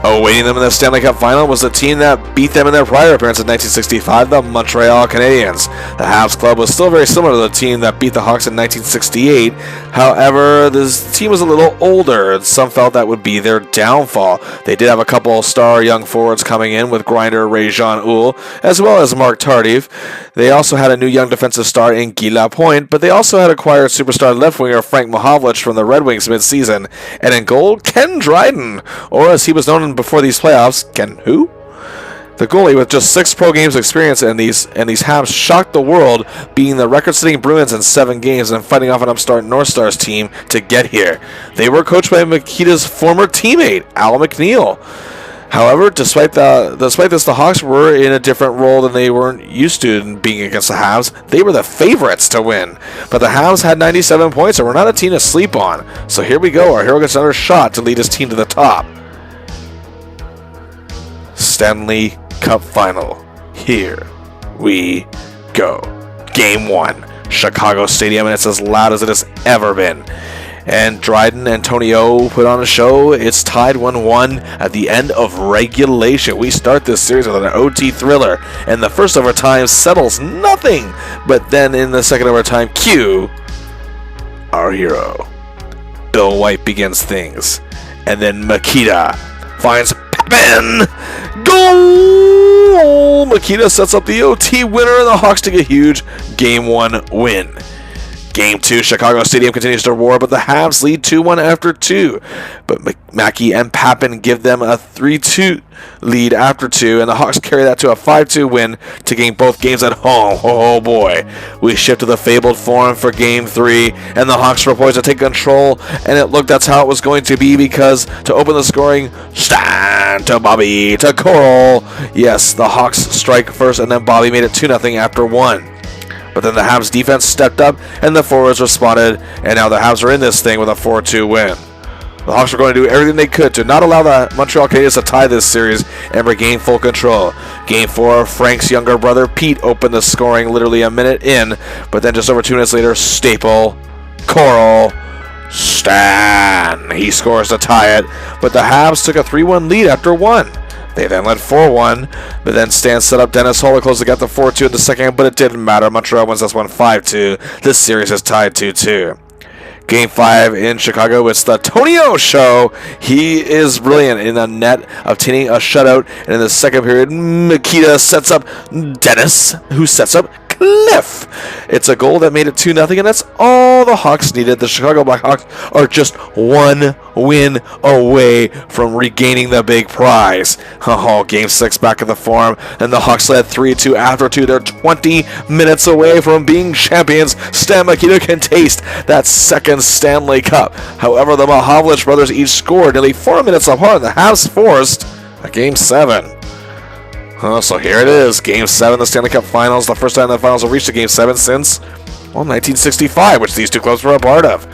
Awaiting them in the Stanley Cup Final was the team that beat them in their prior appearance in 1965, the Montreal Canadiens. The Habs club was still very similar to the team that beat the Hawks in 1968. However, this team was a little older, and some felt that would be their downfall. They did have a couple star young forwards coming in with grinder Ray-Jean Houle, as well as Mark Tardif. They also had a new young defensive star in Guy Lapointe, but they also had acquired superstar left winger Frank Mahovlich from the Red Wings mid-season. And in goal, Ken Dryden, or as he was known before these playoffs, Ken who? The goalie, with just 6 pro games experience in these Habs, shocked the world, beating the record-setting Bruins in 7 games and fighting off an upstart North Stars team to get here. They were coached by Mikita's former teammate, Al McNeil. However, despite this, the Hawks were in a different role than they weren't used to in being against the Habs. They were the favorites to win, but the Habs had 97 points and were not a team to sleep on. So here we go. Our hero gets another shot to lead his team to the top. Stanley Cup Final. Here we go. Game 1. Chicago Stadium, and it's as loud as it has ever been. And Dryden and Tony O put on a show. It's tied 1-1 at the end of regulation. We start this series with an OT thriller, and the first overtime settles nothing. But then in the second overtime, cue our hero. Bill White begins things. And then Mikita finds Papin. Goal! Mikita sets up the OT winner, and the Hawks take a huge Game 1 win. Game 2, Chicago Stadium continues to roar, but the Habs lead 2-1 after 2. But Mackey and Papin give them a 3-2 lead after 2, and the Hawks carry that to a 5-2 win to gain both games at home. Oh boy. We shift to the fabled Forum for Game 3, and the Hawks were poised to take control, and it looked that's how it was going to be, because to open the scoring, Stan to Bobby to Coral. Yes, the Hawks strike first, and then Bobby made it 2-0 after 1. But then the Habs defense stepped up, and the forwards responded, and now the Habs are in this thing with a 4-2 win. The Hawks were going to do everything they could to not allow the Montreal Canadiens to tie this series and regain full control. Game 4, Frank's younger brother Pete opened the scoring literally a minute in, but then just over 2 minutes later, Staple, Coral, Stan, he scores to tie it, but the Habs took a 3-1 lead after 1. They then led 4-1, but then Stan set up Dennis Hull to close to get the 4-2 in the second, but it didn't matter. Montreal wins this one 5-2. This series is tied 2-2. Game 5 in Chicago, it's the Tonio Show. He is brilliant in the net, obtaining a shutout, and in the second period, Mikita sets up Dennis, who sets up Cliff. It's a goal that made it 2-0, and that's all the Hawks needed. The Chicago Blackhawks are just 1 win away from regaining the big prize. Oh, Game 6 back at the Forum, and the Hawks led 3-2 after 2. They're 20 minutes away from being champions. Stan Mikita can taste that second Stanley Cup. However, the Mahovlich brothers each scored nearly 4 minutes apart, and the Habs forced a Game 7. So here it is, Game 7, the Stanley Cup Finals. The first time the Finals have reached a Game 7 since, 1965, which these two clubs were a part of.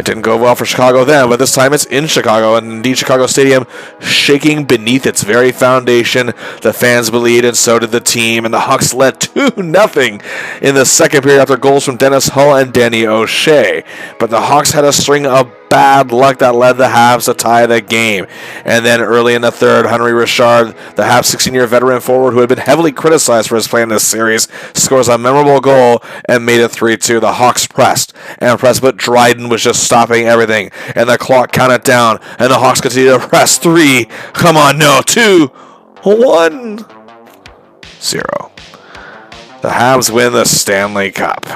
It didn't go well for Chicago then, but this time it's in Chicago, and indeed Chicago Stadium shaking beneath its very foundation. The fans believed, and so did the team, and the Hawks led 2-0 in the second period after goals from Dennis Hull and Danny O'Shea. But the Hawks had a string of bad luck that led the Habs to tie the game. And then early in the third, Henry Richard, the Habs 16-year veteran forward who had been heavily criticized for his play in this series, scores a memorable goal and made it 3-2. The Hawks pressed, but Dryden was just stopping everything, and the clock counted down, and the Hawks continued to press. 3, come on, no, 2, 1, 0. The Habs win the Stanley Cup.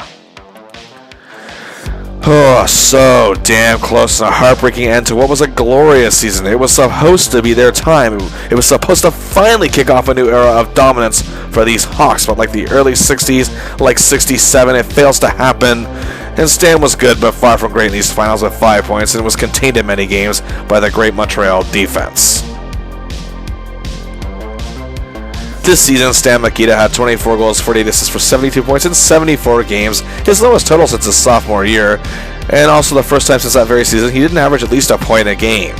Oh, so damn close and a heartbreaking end to what was a glorious season. It was supposed to be their time. It was supposed to finally kick off a new era of dominance for these Hawks, but like the early 60s, like 67, it fails to happen. And Stan was good, but far from great in these finals with 5 points, and was contained in many games by the great Montreal defense. This season, Stan Mikita had 24 goals, 48 assists for 72 points in 74 games, his lowest total since his sophomore year, and also the first time since that very season he didn't average at least a point a game.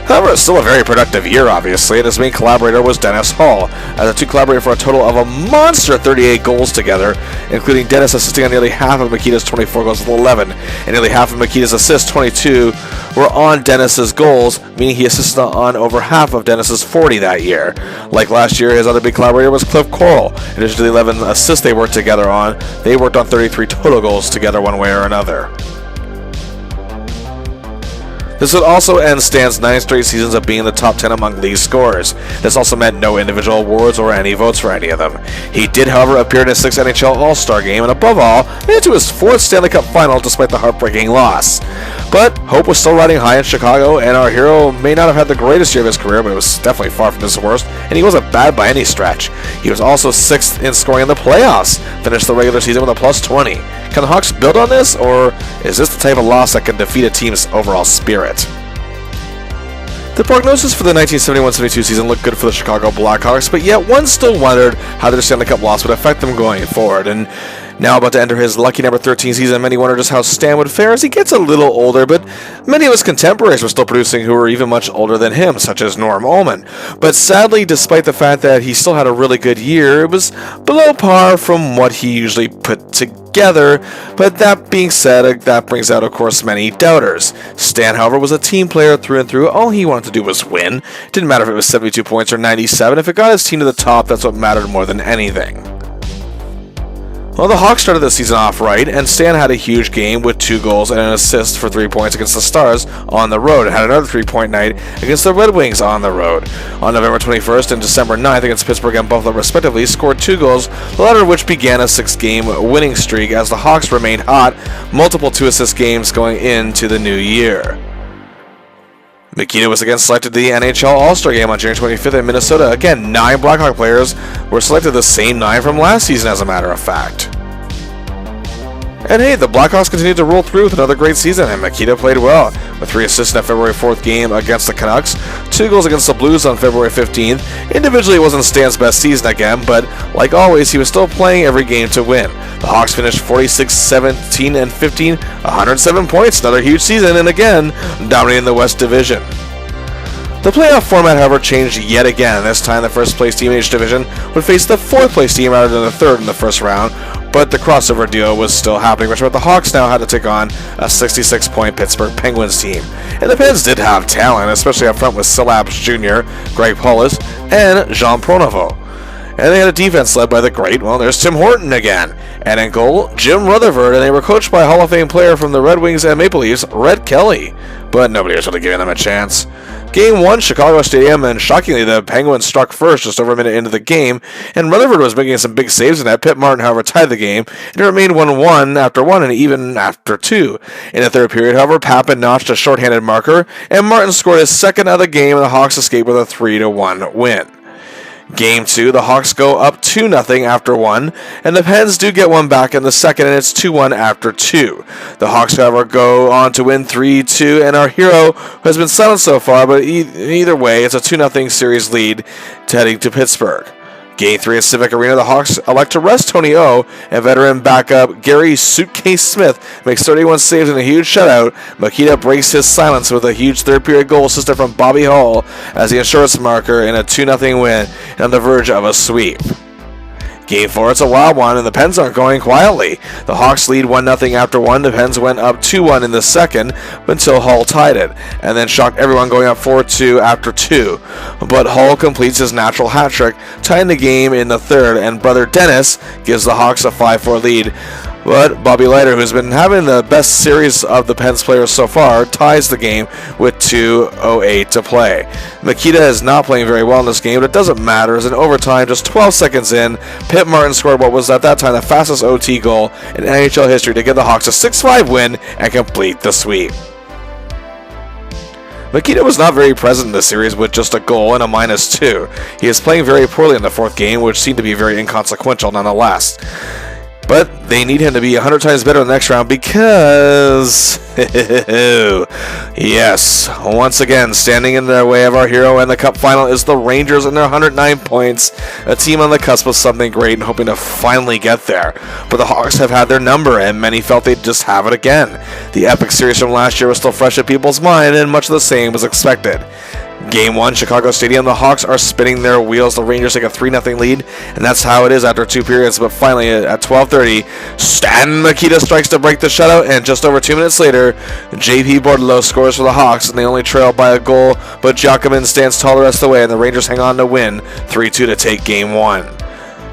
However, it's still a very productive year, obviously, and his main collaborator was Dennis Hull, as the two collaborated for a total of a monster 38 goals together, including Dennis assisting on nearly half of Mikita's 24 goals with 11, and nearly half of Mikita's assists, 22, were on Dennis's goals, meaning he assisted on over half of Dennis's 40 that year. Like last year, his other big collaborator was Cliff Coral. In addition to the 11 assists they worked together on, they worked on 33 total goals together one way or another. This would also end Stan's 9 straight seasons of being in the top 10 among league scorers. This also meant no individual awards or any votes for any of them. He did, however, appear in his 6th NHL All-Star game, and above all, made it to his 4th Stanley Cup final despite the heartbreaking loss. But hope was still riding high in Chicago, and our hero may not have had the greatest year of his career, but it was definitely far from his worst, and he wasn't bad by any stretch. He was also 6th in scoring in the playoffs, finished the regular season with a plus 20. Can the Hawks build on this, or is this the type of loss that can defeat a team's overall spirit? The prognosis for the 1971-72 season looked good for the Chicago Blackhawks, but yet one still wondered how their Stanley Cup loss would affect them going forward. And now about to enter his lucky number 13 season, many wonder just how Stan would fare as he gets a little older, but many of his contemporaries were still producing who were even much older than him, such as Norm Ullman. But sadly, despite the fact that he still had a really good year, it was below par from what he usually put together. But that being said, that brings out, of course, many doubters. Stan, however, was a team player through and through. All he wanted to do was win. It didn't matter if it was 72 points or 97. If it got his team to the top, that's what mattered more than anything. Well, the Hawks started the season off right, and Stan had a huge game with 2 goals and an assist for 3 points against the Stars on the road, and had another 3-point night against the Red Wings on the road. On November 21st and December 9th against Pittsburgh and Buffalo respectively, scored 2 goals, the latter of which began a 6-game winning streak as the Hawks remained hot, multiple 2-assist games going into the new year. Mikita was again selected to the NHL All-Star Game on January 25th in Minnesota. Again, 9 Blackhawk players were selected, the same 9 from last season, as a matter of fact. And hey, the Blackhawks continued to roll through with another great season, and Mikita played well, with 3 assists in that February 4th game against the Canucks, 2 goals against the Blues on February 15th. Individually, it wasn't Stan's best season again, but like always, he was still playing every game to win. The Hawks finished 46, 17, and 15, 107 points, another huge season, and again, dominating the West Division. The playoff format, however, changed yet again. This time, the first-place team in each division would face the fourth-place team rather than the third in the first round, but the crossover deal was still happening, which meant the Hawks now had to take on a 66-point Pittsburgh Penguins team. And the Pens did have talent, especially up front with Silabs Jr., Greg Paulus, and Jean Pronovo. And they had a defense led by the great, well, there's Tim Horton again. And in goal, Jim Rutherford, and they were coached by Hall of Fame player from the Red Wings and Maple Leafs, Red Kelly. But nobody was really giving them a chance. Game 1, Chicago Stadium, and shockingly, the Penguins struck first just over a minute into the game, and Rutherford was making some big saves in that. Pitt Martin, however, tied the game, and it remained 1-1 after 1 and even after 2. In the third period, however, Papin notched a shorthanded marker, and Martin scored his second of the game, and the Hawks escaped with a 3-1 win. Game 2, the Hawks go up 2-0 after 1, and the Pens do get one back in the second, and it's 2-1 after 2. The Hawks, however, go on to win 3-2, and our hero has been silent so far, but either way, it's a 2-0 series lead heading to Pittsburgh. Game 3 at Civic Arena, the Hawks elect to rest Tony O, and veteran backup Gary Suitcase Smith makes 31 saves in a huge shutout. Mikita breaks his silence with a huge third-period goal assist from Bobby Hull as the insurance marker in a 2-0 win and on the verge of a sweep. Game 4, it's a wild one, and the Pens aren't going quietly. The Hawks lead 1-0 after 1. The Pens went up 2-1 in the second until Hull tied it, and then shocked everyone going up 4-2 after 2. But Hull completes his natural hat trick, tying the game in the third, and brother Dennis gives the Hawks a 5-4 lead. But Bobby Leiter, who's been having the best series of the Pens players so far, ties the game with 2:08 to play. Mikita is not playing very well in this game, but it doesn't matter, as in overtime, just 12 seconds in, Pitt Martin scored what was at that time the fastest OT goal in NHL history to give the Hawks a 6-5 win and complete the sweep. Mikita was not very present in the series with just a goal and a -2. He is playing very poorly in the fourth game, which seemed to be very inconsequential nonetheless. But they need him to be 100 times better in the next round because, yes, once again, standing in the way of our hero and the Cup final is the Rangers and their 109 points, a team on the cusp of something great and hoping to finally get there. But the Hawks have had their number, and many felt they'd just have it again. The epic series from last year was still fresh in people's mind, and much of the same was expected. Game 1, Chicago Stadium, the Hawks are spinning their wheels. The Rangers take a 3-0 lead, and that's how it is after 2 periods. But finally, at 12:30, Stan Mikita strikes to break the shutout, and just over 2 minutes later, J.P. Bordelot scores for the Hawks, and they only trail by a goal, but Giacomin stands tall the rest of the way, and the Rangers hang on to win 3-2 to take Game 1.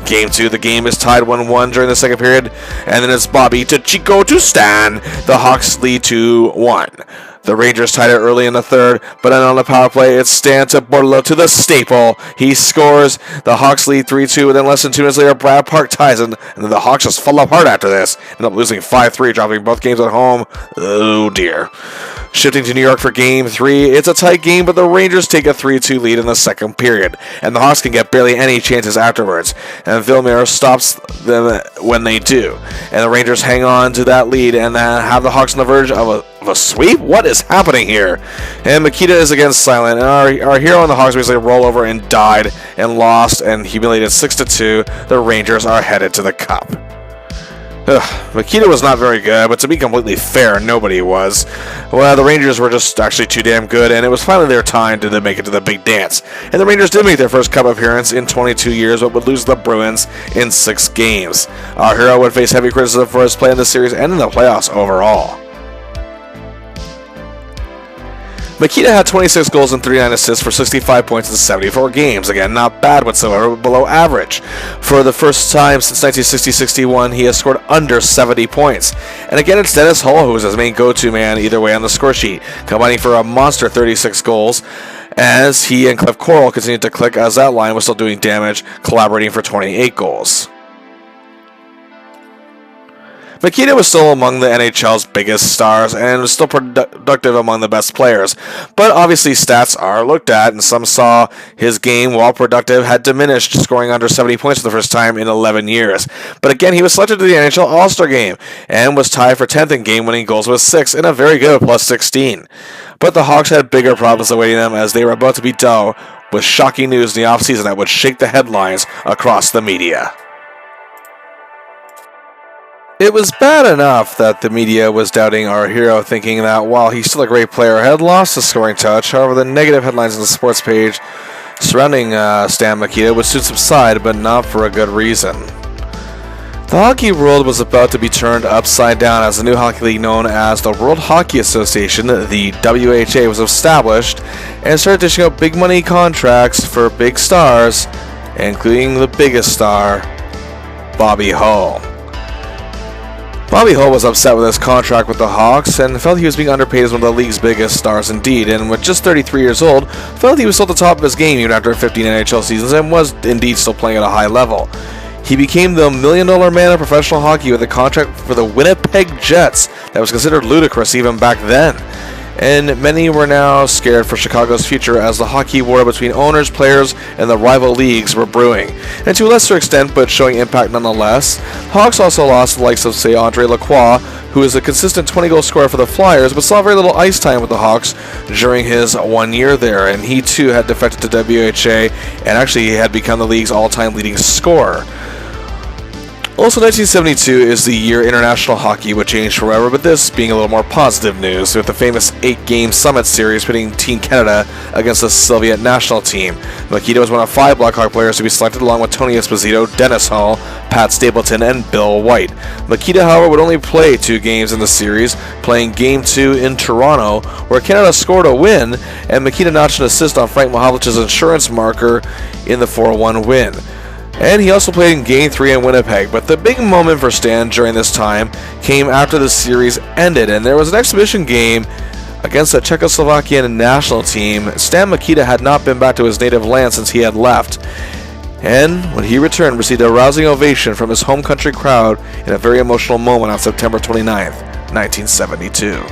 Game 2, the game is tied 1-1 during the second period, and then it's Bobby to Chico to Stan. The Hawks lead 2-1. The Rangers tied it early in the third, but then on the power play, it's Stan to Bordelot to the staple. He scores. The Hawks lead 3-2, and then less than 2 minutes later, Brad Park ties it, and then the Hawks just fall apart after this. End up losing 5-3, dropping both games at home. Oh, dear. Shifting to New York for Game 3, it's a tight game, but the Rangers take a 3-2 lead in the second period, and the Hawks can get barely any chances afterwards, and Villemure stops them when they do. And the Rangers hang on to that lead and have the Hawks on the verge of a sweep? What is happening here? And Mikita is again silent, and our hero and the Hawks basically roll over and died and lost and humiliated 6-2. The Rangers are headed to the Cup. Mikita was not very good, but to be completely fair, nobody was. Well, the Rangers were just actually too damn good, and it was finally their time to make it to the big dance. And the Rangers did make their first Cup appearance in 22 years, but would lose to the Bruins in 6 games. Our hero would face heavy criticism for his play in the series and in the playoffs overall. Mikita had 26 goals and 39 assists for 65 points in 74 games. Again, not bad whatsoever, but below average. For the first time since 1960-61, he has scored under 70 points. And again, it's Dennis Hull who is his main go-to man either way on the score sheet, combining for a monster 36 goals, as he and Cliff Coral continued to click as that line was still doing damage, collaborating for 28 goals. Mikita was still among the NHL's biggest stars and was still productive among the best players, but obviously stats are looked at, and some saw his game, while productive, had diminished, scoring under 70 points for the first time in 11 years. But again, he was selected to the NHL All-Star Game and was tied for 10th in game-winning goals with 6 and a very good plus 16. But the Hawks had bigger problems awaiting them as they were about to be dealt with shocking news in the offseason that would shake the headlines across the media. It was bad enough that the media was doubting our hero, thinking that while he's still a great player, had lost the scoring touch. However, the negative headlines on the sports page surrounding Stan Mikita would soon subside, but not for a good reason. The hockey world was about to be turned upside down as the new hockey league known as the World Hockey Association, the WHA, was established and started dishing out big money contracts for big stars, including the biggest star, Bobby Hull. Bobby Hull was upset with his contract with the Hawks and felt he was being underpaid as one of the league's biggest stars indeed, and with just 33 years old, felt he was still at the top of his game even after 15 NHL seasons and was indeed still playing at a high level. He became the $1 million man of professional hockey with a contract for the Winnipeg Jets that was considered ludicrous even back then. And many were now scared for Chicago's future as the hockey war between owners, players, and the rival leagues were brewing. And to a lesser extent, but showing impact nonetheless, Hawks also lost the likes of, say, Andre Lacroix, who is a consistent 20-goal scorer for the Flyers, but saw very little ice time with the Hawks during his 1 year there. And he too had defected to WHA, and actually had become the league's all-time leading scorer. Also, 1972 is the year international hockey would change forever, but this being a little more positive news, with the famous 8-game Summit Series pitting Team Canada against the Soviet national team. Mikita was one of 5 Blackhawk players to be selected, along with Tony Esposito, Dennis Hull, Pat Stapleton, and Bill White. Mikita, however, would only play 2 games in the series, playing Game 2 in Toronto, where Canada scored a win, and Mikita notched an assist on Frank Mahovlich's insurance marker in the 4-1 win. And he also played in Game 3 in Winnipeg, but the big moment for Stan during this time came after the series ended, and there was an exhibition game against the Czechoslovakian national team. Stan Mikita had not been back to his native land since he had left, and when he returned, received a rousing ovation from his home country crowd in a very emotional moment on September 29th, 1972.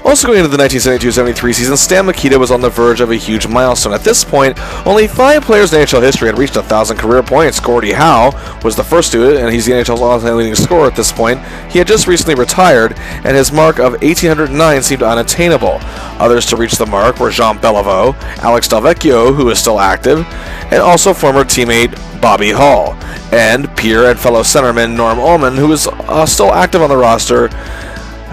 Also going into the 1972-73 season, Stan Mikita was on the verge of a huge milestone. At this point, only 5 players in NHL history had reached 1,000 career points. Gordie Howe was the first to it, and he's the NHL's all-time leading scorer at this point. He had just recently retired, and his mark of 1,809 seemed unattainable. Others to reach the mark were Jean Beliveau, Alex Delvecchio, who is still active, and also former teammate Bobby Hull, and peer and fellow centerman Norm Ullman, who is still active on the roster,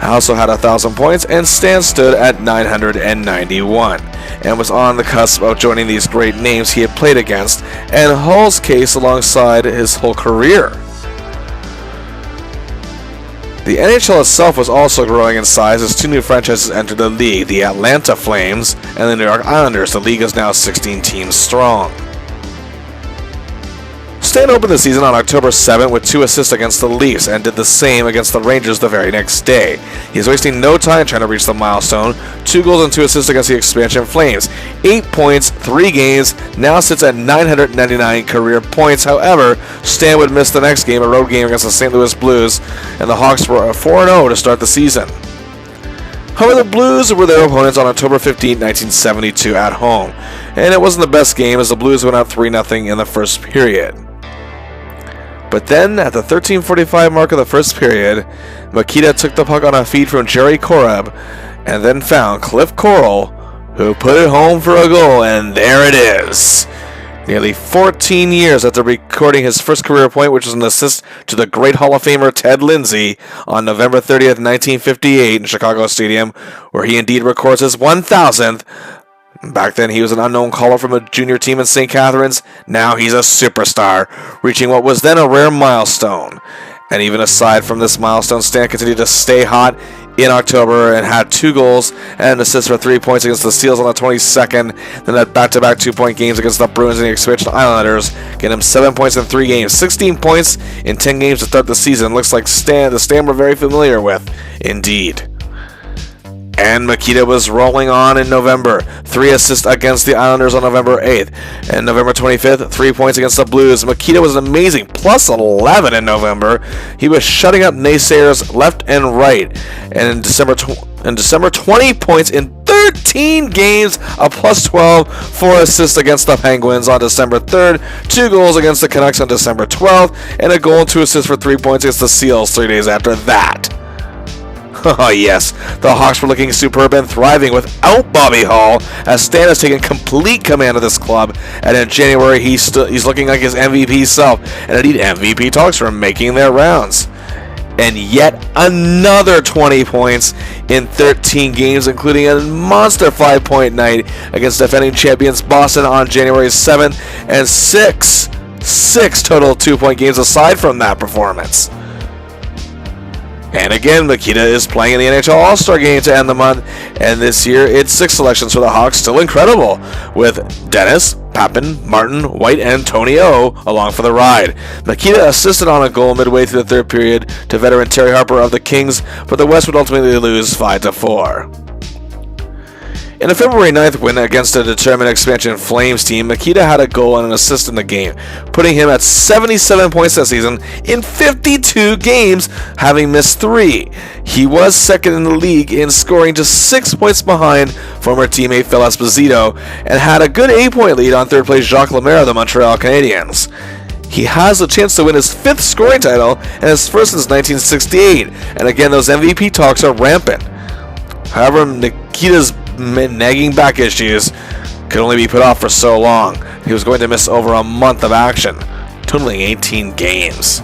also had 1,000 points, and Stan stood at 991 and was on the cusp of joining these great names he had played against, and Hull's case alongside his whole career. The NHL itself was also growing in size as 2 new franchises entered the league, the Atlanta Flames and the New York Islanders. The league is now 16 teams strong. Stan opened the season on October 7th with 2 assists against the Leafs and did the same against the Rangers the very next day. He's wasting no time trying to reach the milestone. 2 goals and 2 assists against the expansion Flames. 8 points, 3 games, now sits at 999 career points. However, Stan would miss the next game, a road game against the St. Louis Blues, and the Hawks were 4-0 to start the season. However, the Blues were their opponents on October 15, 1972 at home, and it wasn't the best game as the Blues went out 3-0 in the first period. But then, at the 13:45 mark of the first period, Mikita took the puck on a feed from Jerry Korab, and then found Cliff Coral, who put it home for a goal, and there it is. Nearly 14 years after recording his first career point, which was an assist to the great Hall of Famer Ted Lindsay on November 30th, 1958 in Chicago Stadium, where he indeed records his 1,000th. Back then, he was an unknown caller from a junior team in St. Catharines. Now he's a superstar, reaching what was then a rare milestone. And even aside from this milestone, Stan continued to stay hot in October and had 2 goals and assists for 3 points against the Steelers on the 22nd. Then had back-to-back 2-point games against the Bruins and the expansion Islanders, getting him 7 points in 3 games. 16 points in 10 games to start the season. Looks like the Stan we're very familiar with, indeed. And Mikita was rolling on in November. 3 assists against the Islanders on November 8th. And November 25th, 3 points against the Blues. Mikita was amazing, plus 11 in November. He was shutting up naysayers left and right. And in December, 20 points in 13 games, a plus 12, 4 assists against the Penguins on December 3rd, 2 goals against the Canucks on December 12th, and a goal and 2 assists for 3 points against the Seals 3 days after that. Oh yes, the Hawks were looking superb and thriving without Bobby Hull, as Stan has taken complete command of this club, and in January he's looking like his MVP self, and indeed MVP talks are making their rounds. And yet another 20 points in 13 games, including a monster 5-point night against defending champions Boston on January 7th, and six total 2-point games aside from that performance. And again, Mikita is playing in the NHL All-Star Game to end the month, and this year it's 6 selections for the Hawks, still incredible, with Dennis, Pappen, Martin, White, and Tony O along for the ride. Mikita assisted on a goal midway through the third period to veteran Terry Harper of the Kings, but the West would ultimately lose 5-4. In a February 9th win against a determined expansion Flames team, Mikita had a goal and an assist in the game, putting him at 77 points that season in 52 games, having missed 3. He was second in the league in scoring, just 6 points behind former teammate Phil Esposito, and had a good 8-point lead on third place Jacques Lemaire of the Montreal Canadiens. He has a chance to win his 5th scoring title and his first since 1968, and again those MVP talks are rampant. However, Nikita's nagging back issues could only be put off for so long. He was going to miss over a month of action, totaling 18 games.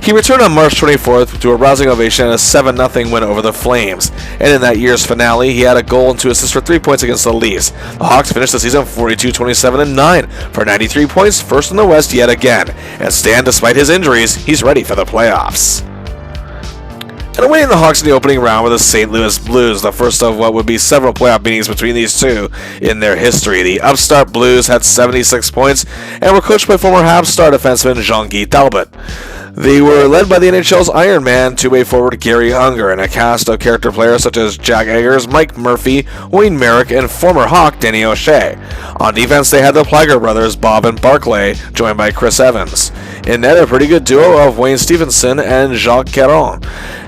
He returned on March 24th to a rousing ovation and a 7-0 win over the Flames, and in that year's finale, he had a goal and 2 assists for 3 points against the Leafs. The Hawks finished the season 42-27-9 for 93 points, first in the West yet again, and Stan, despite his injuries, he's ready for the playoffs. And awaiting the Hawks in the opening round were the St. Louis Blues, the first of what would be several playoff meetings between these two in their history. The upstart Blues had 76 points and were coached by former Habs star defenseman Jean-Guy Talbot. They were led by the NHL's Iron Man, two-way forward Gary Unger, and a cast of character players such as Jack Eggers, Mike Murphy, Wayne Merrick, and former Hawk Danny O'Shea. On defense, they had the Plager brothers, Bob and Barclay, joined by Chris Evans. In net, a pretty good duo of Wayne Stevenson and Jacques Caron.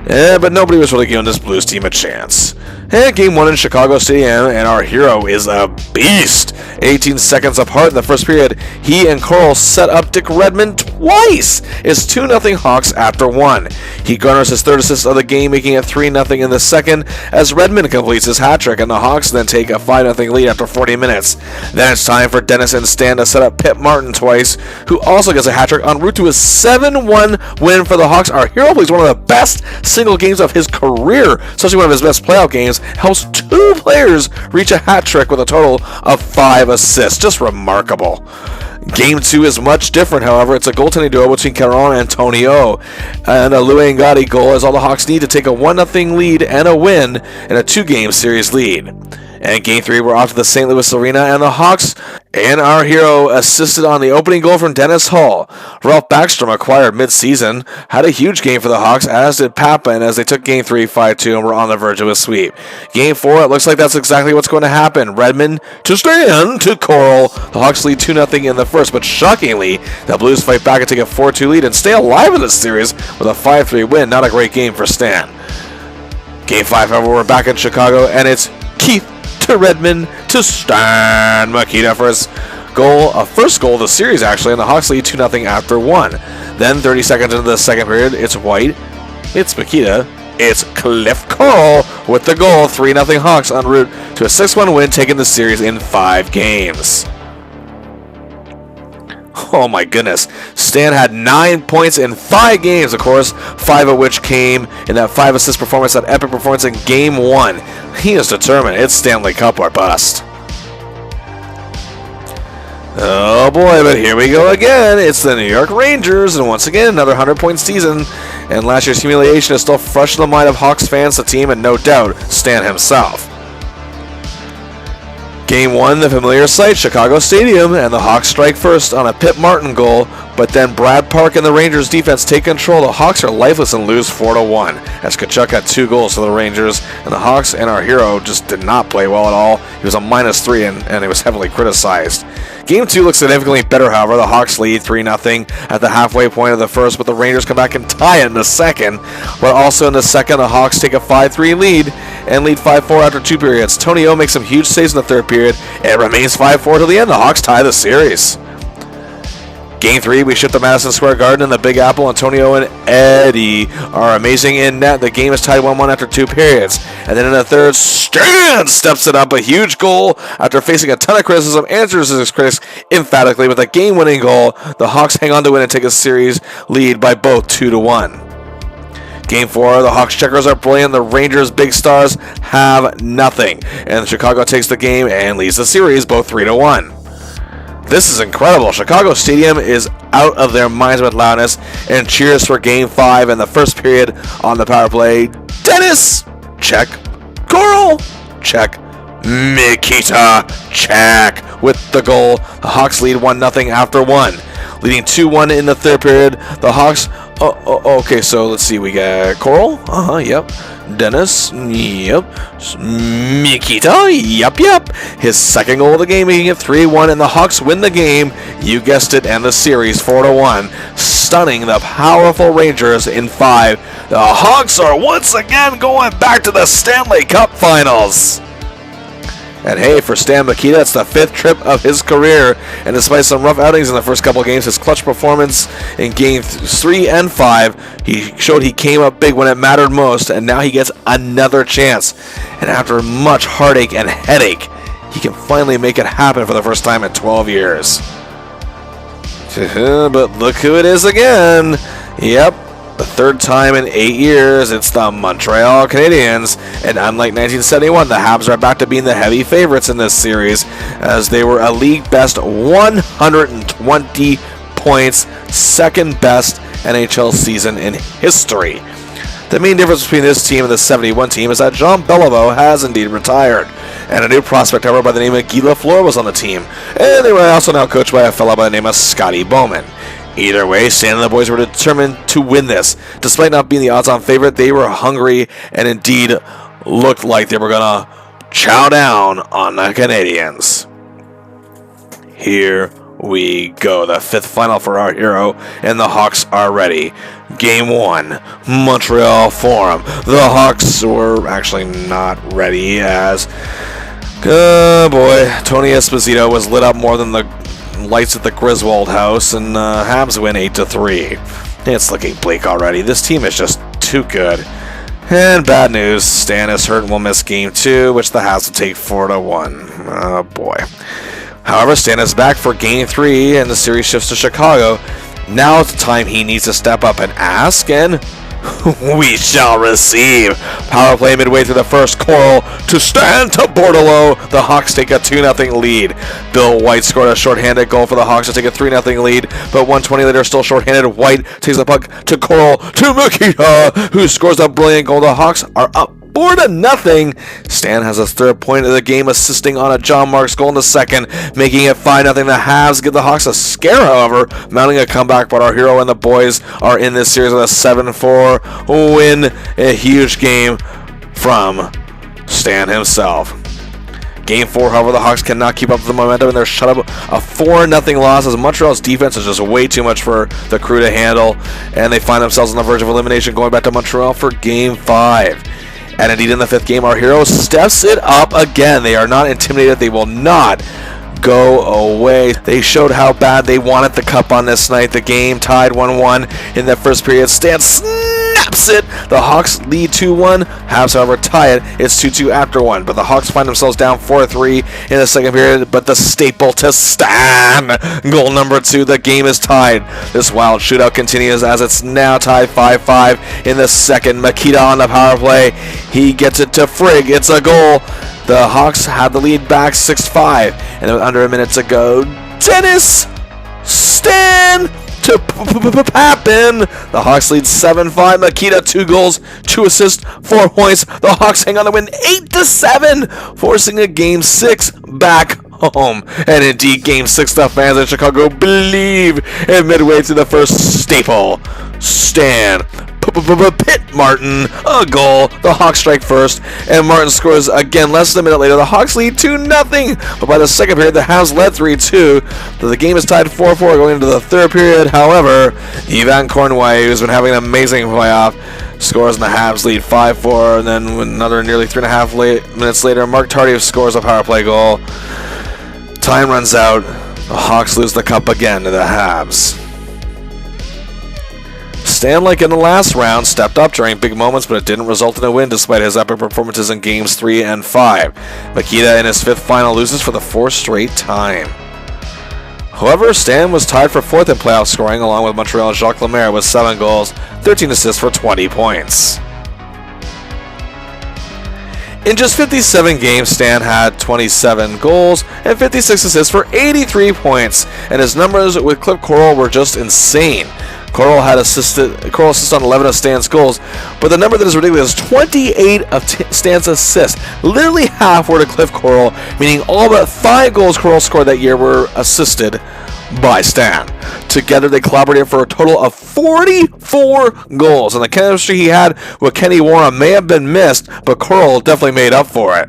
But nobody was really giving this Blues team a chance. And Game 1 in Chicago Stadium, and our hero is a beast. 18 seconds apart in the first period, he and Coral set up Dick Redmond twice. It's 2-0 Hawks after 1. He garners his 3rd assist of the game, making it 3-0 in the second, as Redmond completes his hat-trick, and the Hawks then take a 5-0 lead after 40 minutes. Then it's time for Dennis and Stan to set up Pip Martin twice, who also gets a hat-trick en route to a 7-1 win for the Hawks. Our hero plays one of the best single games of his career, especially one of his best playoff games, helps 2 players reach a hat-trick with a total of 5 assists. Just remarkable. Game 2 is much different, however. It's a goaltending duo between Caron and Tony O, and a Louis Ngati goal is all the Hawks need to take a 1-0 lead and a win in a 2-game series lead. And Game 3, we're off to the St. Louis Arena, and the Hawks and our hero assisted on the opening goal from Dennis Hull. Ralph Backstrom, acquired mid-season, had a huge game for the Hawks, as did Pappen, as they took Game 3 5-2 and were on the verge of a sweep. Game 4, it looks like that's exactly what's going to happen. Redmond to Stan to Coral. The Hawks lead 2-0 in the first, but shockingly, the Blues fight back and take a 4-2 lead and stay alive in this series with a 5-3 win. Not a great game for Stan. Game 5, however, we're back in Chicago, and it's Keith to Redmond to Stan Mikita for his goal, a first goal of the series actually, and the Hawks lead 2-0 after 1. Then 30 seconds into the second period, it's White, it's Mikita, it's Cliff Coral with the goal. 3-0 Hawks en route to a 6-1 win, taking the series in 5 games. Oh my goodness. Stan had 9 points in 5 games, of course, 5 of which came in that 5-assist performance, that epic performance in Game 1. He is determined. It's Stanley Cup or bust. Oh boy, but here we go again. It's the New York Rangers, and once again, another 100-point season. and last year's humiliation is still fresh in the mind of Hawks fans, the team, and no doubt Stan himself. Game 1, the familiar sight, Chicago Stadium, and the Hawks strike first on a Pip Martin goal, but then Brad Park and the Rangers defense take control. The Hawks are lifeless and lose 4-1, as Tkachuk had 2 goals for the Rangers, and the Hawks and our hero just did not play well at all. He was a -3, and he was heavily criticized. Game 2 looks significantly better, however. The Hawks lead 3-0 at the halfway point of the first, but the Rangers come back and tie it in the second. But also in the second, the Hawks take a 5-3 lead and lead 5-4 after 2 periods. Tony O makes some huge saves in the third period. It remains 5-4 till the end. The Hawks tie the series. Game 3, we shift to Madison Square Garden in the Big Apple. Antonio and Eddie are amazing in net. The game is tied 1-1 after 2 periods. And then in the third, Stan steps it up. A huge goal after facing a ton of criticism. Answers his critics emphatically with a game-winning goal. The Hawks hang on to win and take a series lead by both 2-1. Game 4, the Hawks checkers are brilliant. The Rangers' big stars have nothing. And Chicago takes the game and leads the series both 3-1. This is incredible. Chicago Stadium is out of their minds with loudness and cheers for Game 5 in the first period on the power play. Dennis, check. Coral, check. Mikita, check. With the goal, the Hawks lead 1-0 after 1. Leading 2-1 in the third period, the Hawks... okay, so let's see. We got Coral. Yep. Dennis. Yep. Mikita. Yep. His second goal of the game, making it 3-1, and the Hawks win the game. You guessed it, and the series 4-1, stunning the powerful Rangers in 5. The Hawks are once again going back to the Stanley Cup Finals. And hey, for Stan Mikita, it's the 5th trip of his career. And despite some rough outings in the first couple games, his clutch performance in Game 3 and 5, he showed he came up big when it mattered most. And now he gets another chance. And after much heartache and headache, he can finally make it happen for the first time in 12 years. But look who it is again. Yep. The third time in 8 years, it's the Montreal Canadiens, and unlike 1971, the Habs are back to being the heavy favorites in this series, as they were a league-best 120 points, second best NHL season in history. The main difference between this team and the 71 team is that Jean Beliveau has indeed retired, and a new prospect, however, by the name of Guy Lafleur was on the team, and they were also now coached by a fellow by the name of Scotty Bowman. Either way, Stan and the boys were determined to win this. Despite not being the odds-on favorite, they were hungry and indeed looked like they were going to chow down on the Canadiens. Here we go. The 5th final for our hero, and the Hawks are ready. Game 1, Montreal Forum. The Hawks were actually not ready as... Tony Esposito was lit up more than the lights at the Griswold house, and Habs win 8-3. It's looking bleak already. This team is just too good. And bad news, Stan is hurt and will miss Game 2, which the Habs will take 4-1. Oh boy. However, Stan is back for Game 3, and the series shifts to Chicago. Now is the time he needs to step up and ask, and we shall receive. Power play midway through the first, Coral to Stan to Bordelot. The Hawks take a 2-0 lead. Bill White scored a shorthanded goal for the Hawks to take a 3-0 lead, but 1:20 later, still shorthanded. White takes the puck to Coral to Mikita, who scores a brilliant goal. The Hawks are up 4-0. Stan has his 3rd point of the game, assisting on a John Marks goal in the second, making it 5-0. The Habs give the Hawks a scare, however, mounting a comeback, but our hero and the boys are in this series with a 7-4 win. A huge game from Stan himself. Game 4, however, the Hawks cannot keep up with the momentum, and they're shut up a 4-0 loss as Montreal's defense is just way too much for the Crew to handle, and they find themselves on the verge of elimination, going back to Montreal for Game 5. And indeed, in the 5th game, our hero steps it up again. They are not intimidated. They will not go away. They showed how bad they wanted the cup on this night. The game tied 1-1 in the first period. Stan snaps it. The Hawks lead 2-1. Habs, however, tie it. It's 2-2 after 1. But the Hawks find themselves down 4-3 in the second period. But the staple to Stan. Goal number 2. The game is tied. This wild shootout continues as it's now tied 5-5 in the second. Mikita on the power play. He gets it to Frigg. It's a goal. The Hawks had the lead back 6-5, and with under a minute to go, Dennis, Stan to Papin. The Hawks lead 7-5. Mikita 2 goals, 2 assists, 4 points. The Hawks hang on to win 8-7, forcing a Game 6 back home. And indeed, Game 6, the fans in Chicago believe. And midway through the first staple, Stan Pit Martin, a goal. The Hawks strike first, and Martin scores again less than a minute later. The Hawks lead 2-0, but by the second period, the Habs led 3-2. The game is tied 4-4 going into the third period. However, Yvan Cournoyer, who's been having an amazing playoff, scores and the Habs lead 5-4, and then another nearly 3.5 minutes later, Mark Tardif scores a power play goal. Time runs out. The Hawks lose the cup again to the Habs. Stan, like in the last round, stepped up during big moments, but it didn't result in a win despite his epic performances in Games 3 and 5. Mikita in his 5th final loses for the 4th straight time. However, Stan was tied for 4th in playoff scoring along with Montreal's Jacques Lemaire with 7 goals, 13 assists for 20 points. In just 57 games, Stan had 27 goals and 56 assists for 83 points, and his numbers with Cliff Coral were just insane. Coral assisted on 11 of Stan's goals, but the number that is ridiculous is 28 of Stan's assists. Literally half were to Cliff Coral, meaning all but 5 goals Coral scored that year were assisted by Stan. Together, they collaborated for a total of 44 goals, and the chemistry he had with Kenny Warren may have been missed, but Coral definitely made up for it.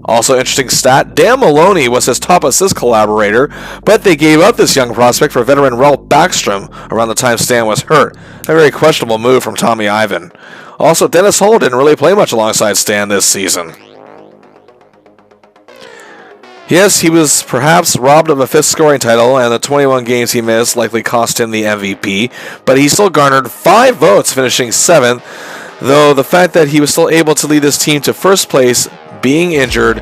Also, interesting stat, Dan Maloney was his top assist collaborator, but they gave up this young prospect for veteran Ralph Backstrom around the time Stan was hurt. A very questionable move from Tommy Ivan. Also, Dennis Hull didn't really play much alongside Stan this season. Yes, he was perhaps robbed of a 5th scoring title, and the 21 games he missed likely cost him the MVP, but he still garnered 5 votes, finishing 7th, though the fact that he was still able to lead his team to first place, being injured,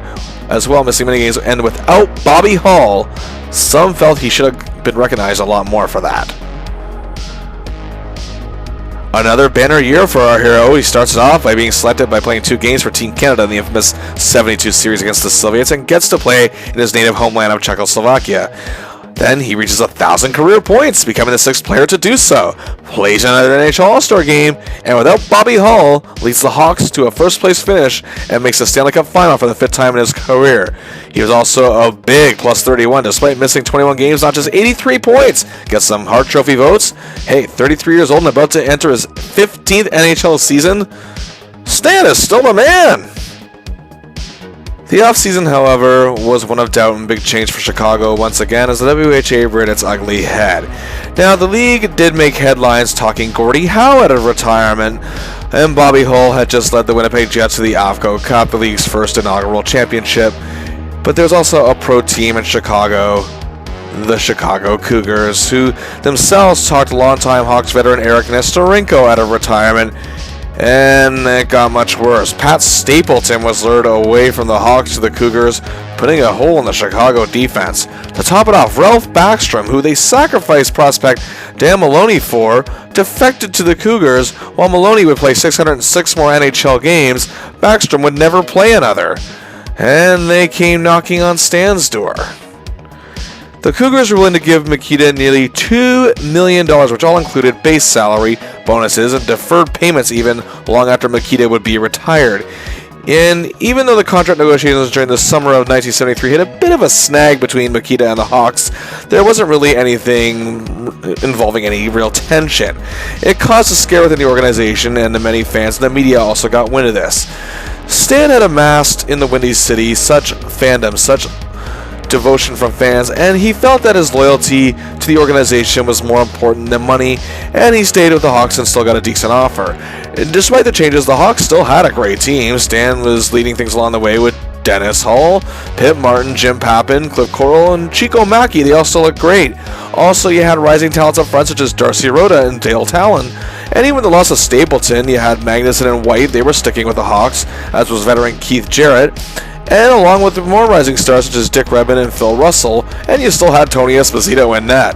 as well missing many games, and without Bobby Hull, some felt he should have been recognized a lot more for that. Another banner year for our hero. He starts it off by being selected by playing 2 games for Team Canada in the infamous 72 series against the Soviets and gets to play in his native homeland of Czechoslovakia. Then he reaches 1,000 career points, becoming the 6th player to do so. Plays another NHL All-Star game, and without Bobby Hull, leads the Hawks to a first-place finish and makes the Stanley Cup final for the 5th time in his career. He was also a big plus 31, despite missing 21 games, not just 83 points. Gets some Hart Trophy votes. Hey, 33 years old and about to enter his 15th NHL season. Stan is still the man! The offseason, however, was one of doubt and big change for Chicago once again as the WHA reared its ugly head. Now, the league did make headlines talking Gordie Howe out of retirement, and Bobby Hull had just led the Winnipeg Jets to the AFCO Cup, the league's first inaugural championship. But there's also a pro team in Chicago, the Chicago Cougars, who themselves talked longtime Hawks veteran Eric Nestorenko out of retirement. And it got much worse. Pat Stapleton was lured away from the Hawks to the Cougars, putting a hole in the Chicago defense. To top it off, Ralph Backstrom, who they sacrificed prospect Dan Maloney for, defected to the Cougars. While Maloney would play 606 more NHL games, Backstrom would never play another. And they came knocking on Stan's door. The Cougars were willing to give Mikita nearly $2 million, which all included base salary, bonuses, and deferred payments even long after Mikita would be retired. And even though the contract negotiations during the summer of 1973 hit a bit of a snag between Mikita and the Hawks, there wasn't really anything involving any real tension. It caused a scare within the organization, and the many fans and the media also got wind of this. Stan had amassed in the Windy City such fandom, such devotion from fans, and he felt that his loyalty to the organization was more important than money, and he stayed with the Hawks and still got a decent offer. And despite the changes, the Hawks still had a great team. Stan was leading things along the way with Dennis Hull, Pip Martin, Jim Papin, Cliff Coral, and Chico Mackey. They all still looked great. Also, you had rising talents up front such as Darcy Rhoda and Dale Talon. And even with the loss of Stapleton, you had Magnuson and White. They were sticking with the Hawks, as was veteran Keith Jarrett. And along with more rising stars such as Dick Redmond and Phil Russell, and you still had Tony Esposito in net.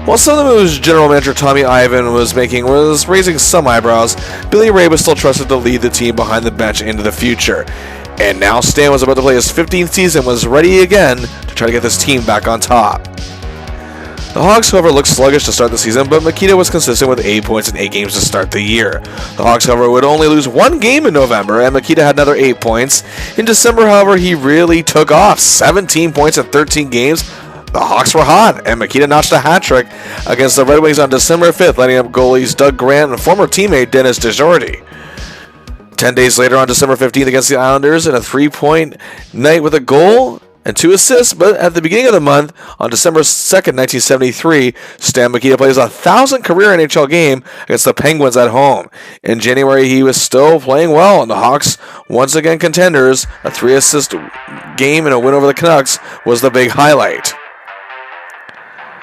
While some of the moves general manager Tommy Ivan was making was raising some eyebrows, Billy Ray was still trusted to lead the team behind the bench into the future. And now Stan was about to play his 15th season, was ready again to try to get this team back on top. The Hawks, however, looked sluggish to start the season, but Mikita was consistent with 8 points in 8 games to start the year. The Hawks, however, would only lose 1 game in November, and Mikita had another 8 points. In December, however, he really took off. 17 points in 13 games. The Hawks were hot, and Mikita notched a hat trick against the Red Wings on December 5th, letting up goalies Doug Grant and former teammate Dennis DeJordy. 10 days later, on December 15th against the Islanders, in a 3-point night with a goal and 2 assists, but at the beginning of the month, on December 2nd, 1973, Stan Mikita plays a 1,000th career NHL game against the Penguins at home. In January, he was still playing well, and the Hawks, once again contenders, a 3-assist game and a win over the Canucks was the big highlight.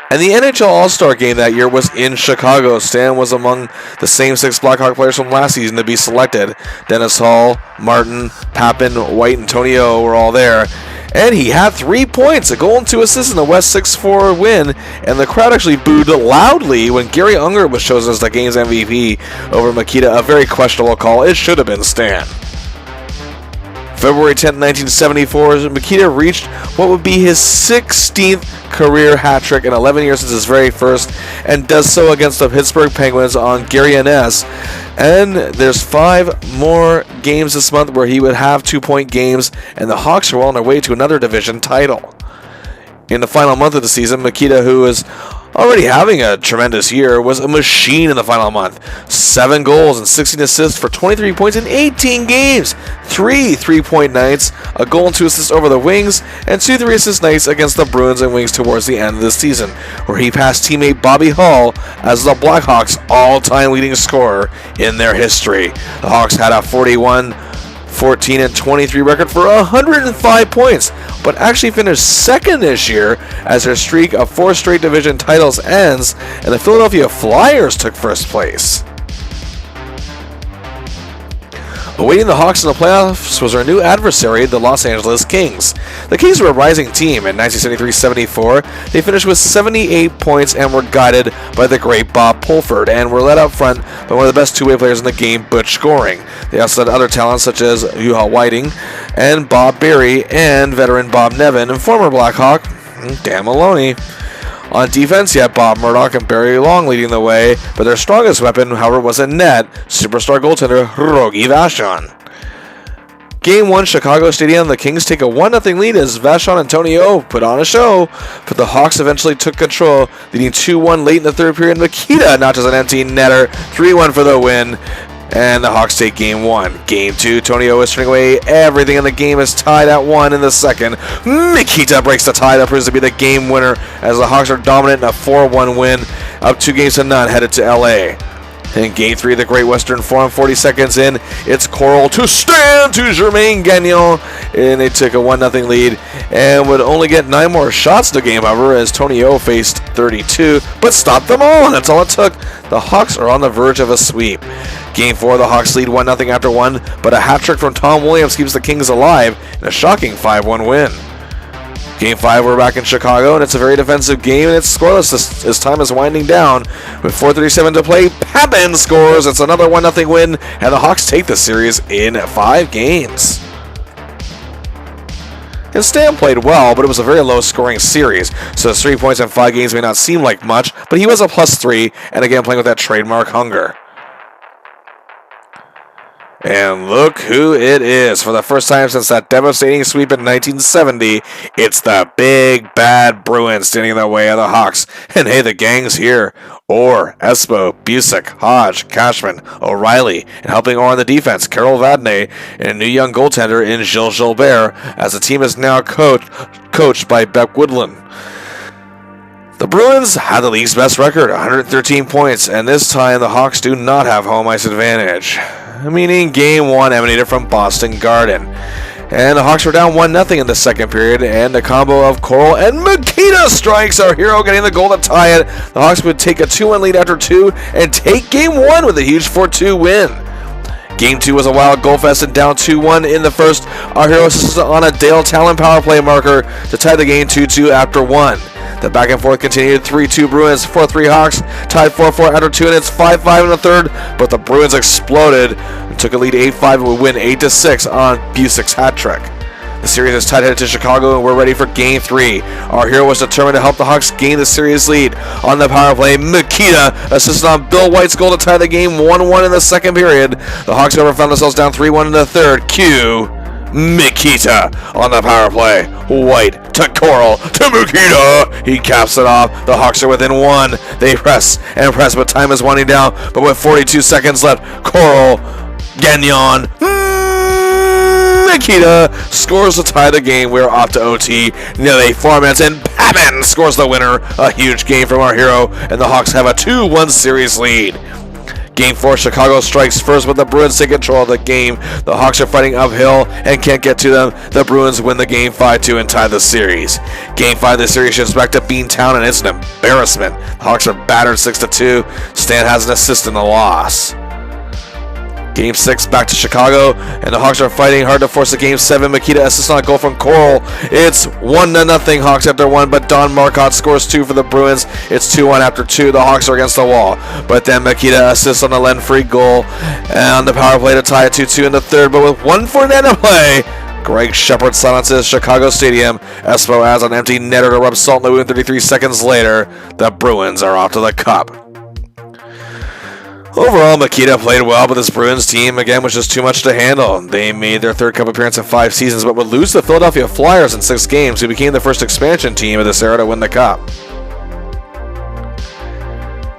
And the NHL All-Star game that year was in Chicago. Stan was among the same 6 Blackhawk players from last season to be selected. Dennis Hall, Martin, Papin, White, and Tony O were all there. And he had 3 points, a goal and 2 assists in the West 6-4 win, and the crowd actually booed loudly when Gary Unger was chosen as the game's MVP over Mikita, a very questionable call. It should have been Stan. February 10, 1974, Mikita reached what would be his 16th career hat trick in 11 years since his very first, and does so against the Pittsburgh Penguins on Gary Innes. And there's 5 more games this month where he would have 2-point games, and the Hawks are well on their way to another division title. In the final month of the season, Mikita, who is already having a tremendous year, was a machine in the final month. 7 goals and 16 assists for 23 points in 18 games. 3 3-point nights, a goal and 2 assists over the Wings, and 2 3-assist nights against the Bruins and Wings towards the end of the season, where he passed teammate Bobby Hull as the Blackhawks' all-time leading scorer in their history. The Hawks had a 41-14-23 record for 105 points, but actually finished second this year as their streak of 4 straight division titles ends, and the Philadelphia Flyers took first place. Awaiting the Hawks in the playoffs was their new adversary, the Los Angeles Kings. The Kings were a rising team. In 1973-74, they finished with 78 points and were guided by the great Bob Pulford, and were led up front by one of the best two-way players in the game, Butch Goring. They also had other talents such as Juha Whiting and Bob Berry, and veteran Bob Nevin, and former Blackhawk Dan Maloney. On defense, you had Bob Murdoch and Barry Long leading the way, but their strongest weapon, however, was in net, superstar goaltender Rogie Vachon. Game 1, Chicago Stadium, the Kings take a 1-0 lead as Vachon and Tony O put on a show, but the Hawks eventually took control, leading 2-1 late in the third period. Mikita notches an empty netter, 3-1 for the win. And the Hawks take Game 1. Game 2, Tony O is turning away everything, and the game is tied at 1 in the second. Mikita breaks the tie. That proves to be the game winner as the Hawks are dominant in a 4-1 win, up 2-0, headed to LA. In Game 3, the Great Western Forum, 40 seconds in, it's Coral to Stan to Germain Gagnon, and they took a 1-0 lead and would only get 9 more shots to game, however, as Tony O faced 32, but stopped them all, and that's all it took. The Hawks are on the verge of a sweep. Game 4, the Hawks lead 1-0 after 1, but a hat trick from Tom Williams keeps the Kings alive in a shocking 5-1 win. Game 5, we're back in Chicago, and it's a very defensive game, and it's scoreless as time is winding down. With 4:37 to play, Papin scores. It's another 1-0 win, and the Hawks take the series in 5 games. And Stan played well, but it was a very low-scoring series, so 3 points in 5 games may not seem like much, but he was a +3, and again playing with that trademark hunger. And look who it is. For the first time since that devastating sweep in 1970, it's the big bad Bruins standing in the way of the Hawks. And hey, the gang's here. Orr, Espo, Busick, Hodge, Cashman, O'Reilly, and helping Orr on the defense, Carol Vadney, and a new young goaltender in Gilles Gilbert, as the team is now coached by Beck Woodland. The Bruins had the league's best record, 113 points, and this time the Hawks do not have home ice advantage, meaning Game 1 emanated from Boston Garden. And the Hawks were down 1-0 in the second period, and a combo of Coral and Mikita strikes, our hero getting the goal to tie it. The Hawks would take a 2-1 lead after 2 and take Game 1 with a huge 4-2 win. Game 2 was a wild goal fest, and down 2-1 in the first, our hero assisted on a Dale Talon power play marker to tie the game 2-2 after 1. The back and forth continued, 3-2 Bruins, 4-3 Hawks, tied 4-4 after 2, and it's 5-5 in the third, but the Bruins exploded and took a lead 8-5 and would win 8-6 on Busick's hat trick. The series is tied headed to Chicago, and we're ready for Game 3. Our hero was determined to help the Hawks gain the series lead. On the power play, Mikita assisted on Bill White's goal to tie the game 1-1 in the second period. The Hawks, however, found themselves down 3-1 in the third. Cue Mikita on the power play. White to Coral to Mikita. He caps it off. The Hawks are within 1. They press and press, but time is winding down. But with 42 seconds left, Coral, Gagnon, Mikita scores to tie the game. We're off to OT. Nearly 4 minutes in. Pappen scores the winner. A huge game from our hero, and the Hawks have a 2-1 series lead. Game 4, Chicago strikes first, but the Bruins take control of the game. The Hawks are fighting uphill and can't get to them. The Bruins win the game 5-2 and tie the series. Game 5 of the series shifts back to Beantown, and it's an embarrassment. The Hawks are battered 6-2. Stan has an assist in the loss. Game 6, back to Chicago, and the Hawks are fighting hard to force a Game 7. Mikita assists on a goal from Coral. It's 1-0 Hawks after 1, but Don Marcotte scores 2 for the Bruins. It's 2-1 after 2. The Hawks are against the wall, but then Mikita assists on a Len-free goal, and on the power play to tie it 2-2 in the third, but with 1:49 to play, Greg Shepard silences Chicago Stadium. Espo adds an empty netter to rub salt in the wound. 33 seconds later, the Bruins are off to the cup. Overall, Mikita played well, but this Bruins team, again, was just too much to handle. They made their third cup appearance in 5 seasons, but would lose to the Philadelphia Flyers in 6 games, who became the first expansion team of this era to win the cup.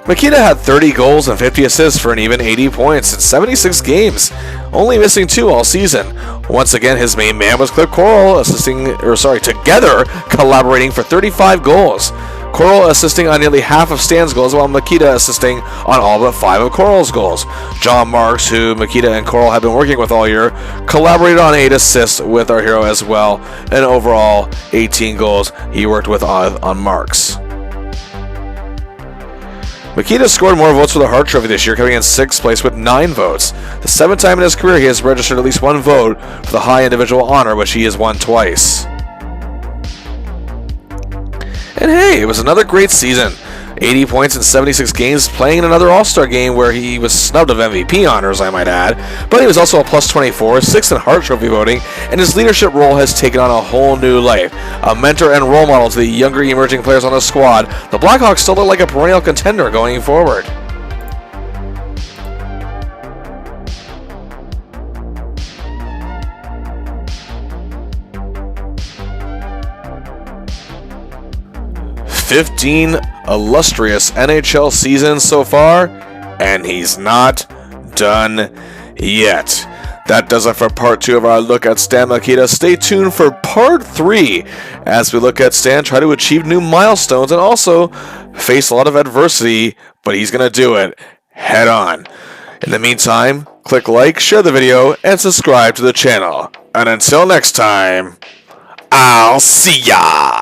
Mikita had 30 goals and 50 assists for an even 80 points in 76 games, only missing 2 all season. Once again, his main man was Clip Coral, together collaborating for 35 goals. Coral assisting on nearly half of Stan's goals, while Mikita assisting on all but 5 of Coral's goals. John Marks, who Mikita and Coral have been working with all year, collaborated on 8 assists with our hero as well, and overall 18 goals he worked with on Marks. Mikita scored more votes for the Hart Trophy this year, coming in 6th place with 9 votes. The 7th time in his career he has registered at least 1 vote for the high individual honor, which he has won twice. And hey, it was another great season. 80 points in 76 games, playing in another All-Star game where he was snubbed of MVP honors, I might add. But he was also a plus 24, 6th in Hart Trophy voting, and his leadership role has taken on a whole new life. A mentor and role model to the younger emerging players on the squad, the Blackhawks still look like a perennial contender going forward. "15 illustrious NHL seasons so far, and he's not done yet." That does it for part 2 of our look at Stan Mikita. Stay tuned for part 3 as we look at Stan try to achieve new milestones and also face a lot of adversity, but he's going to do it head on. In the meantime, click like, share the video, and subscribe to the channel. And until next time, I'll see ya!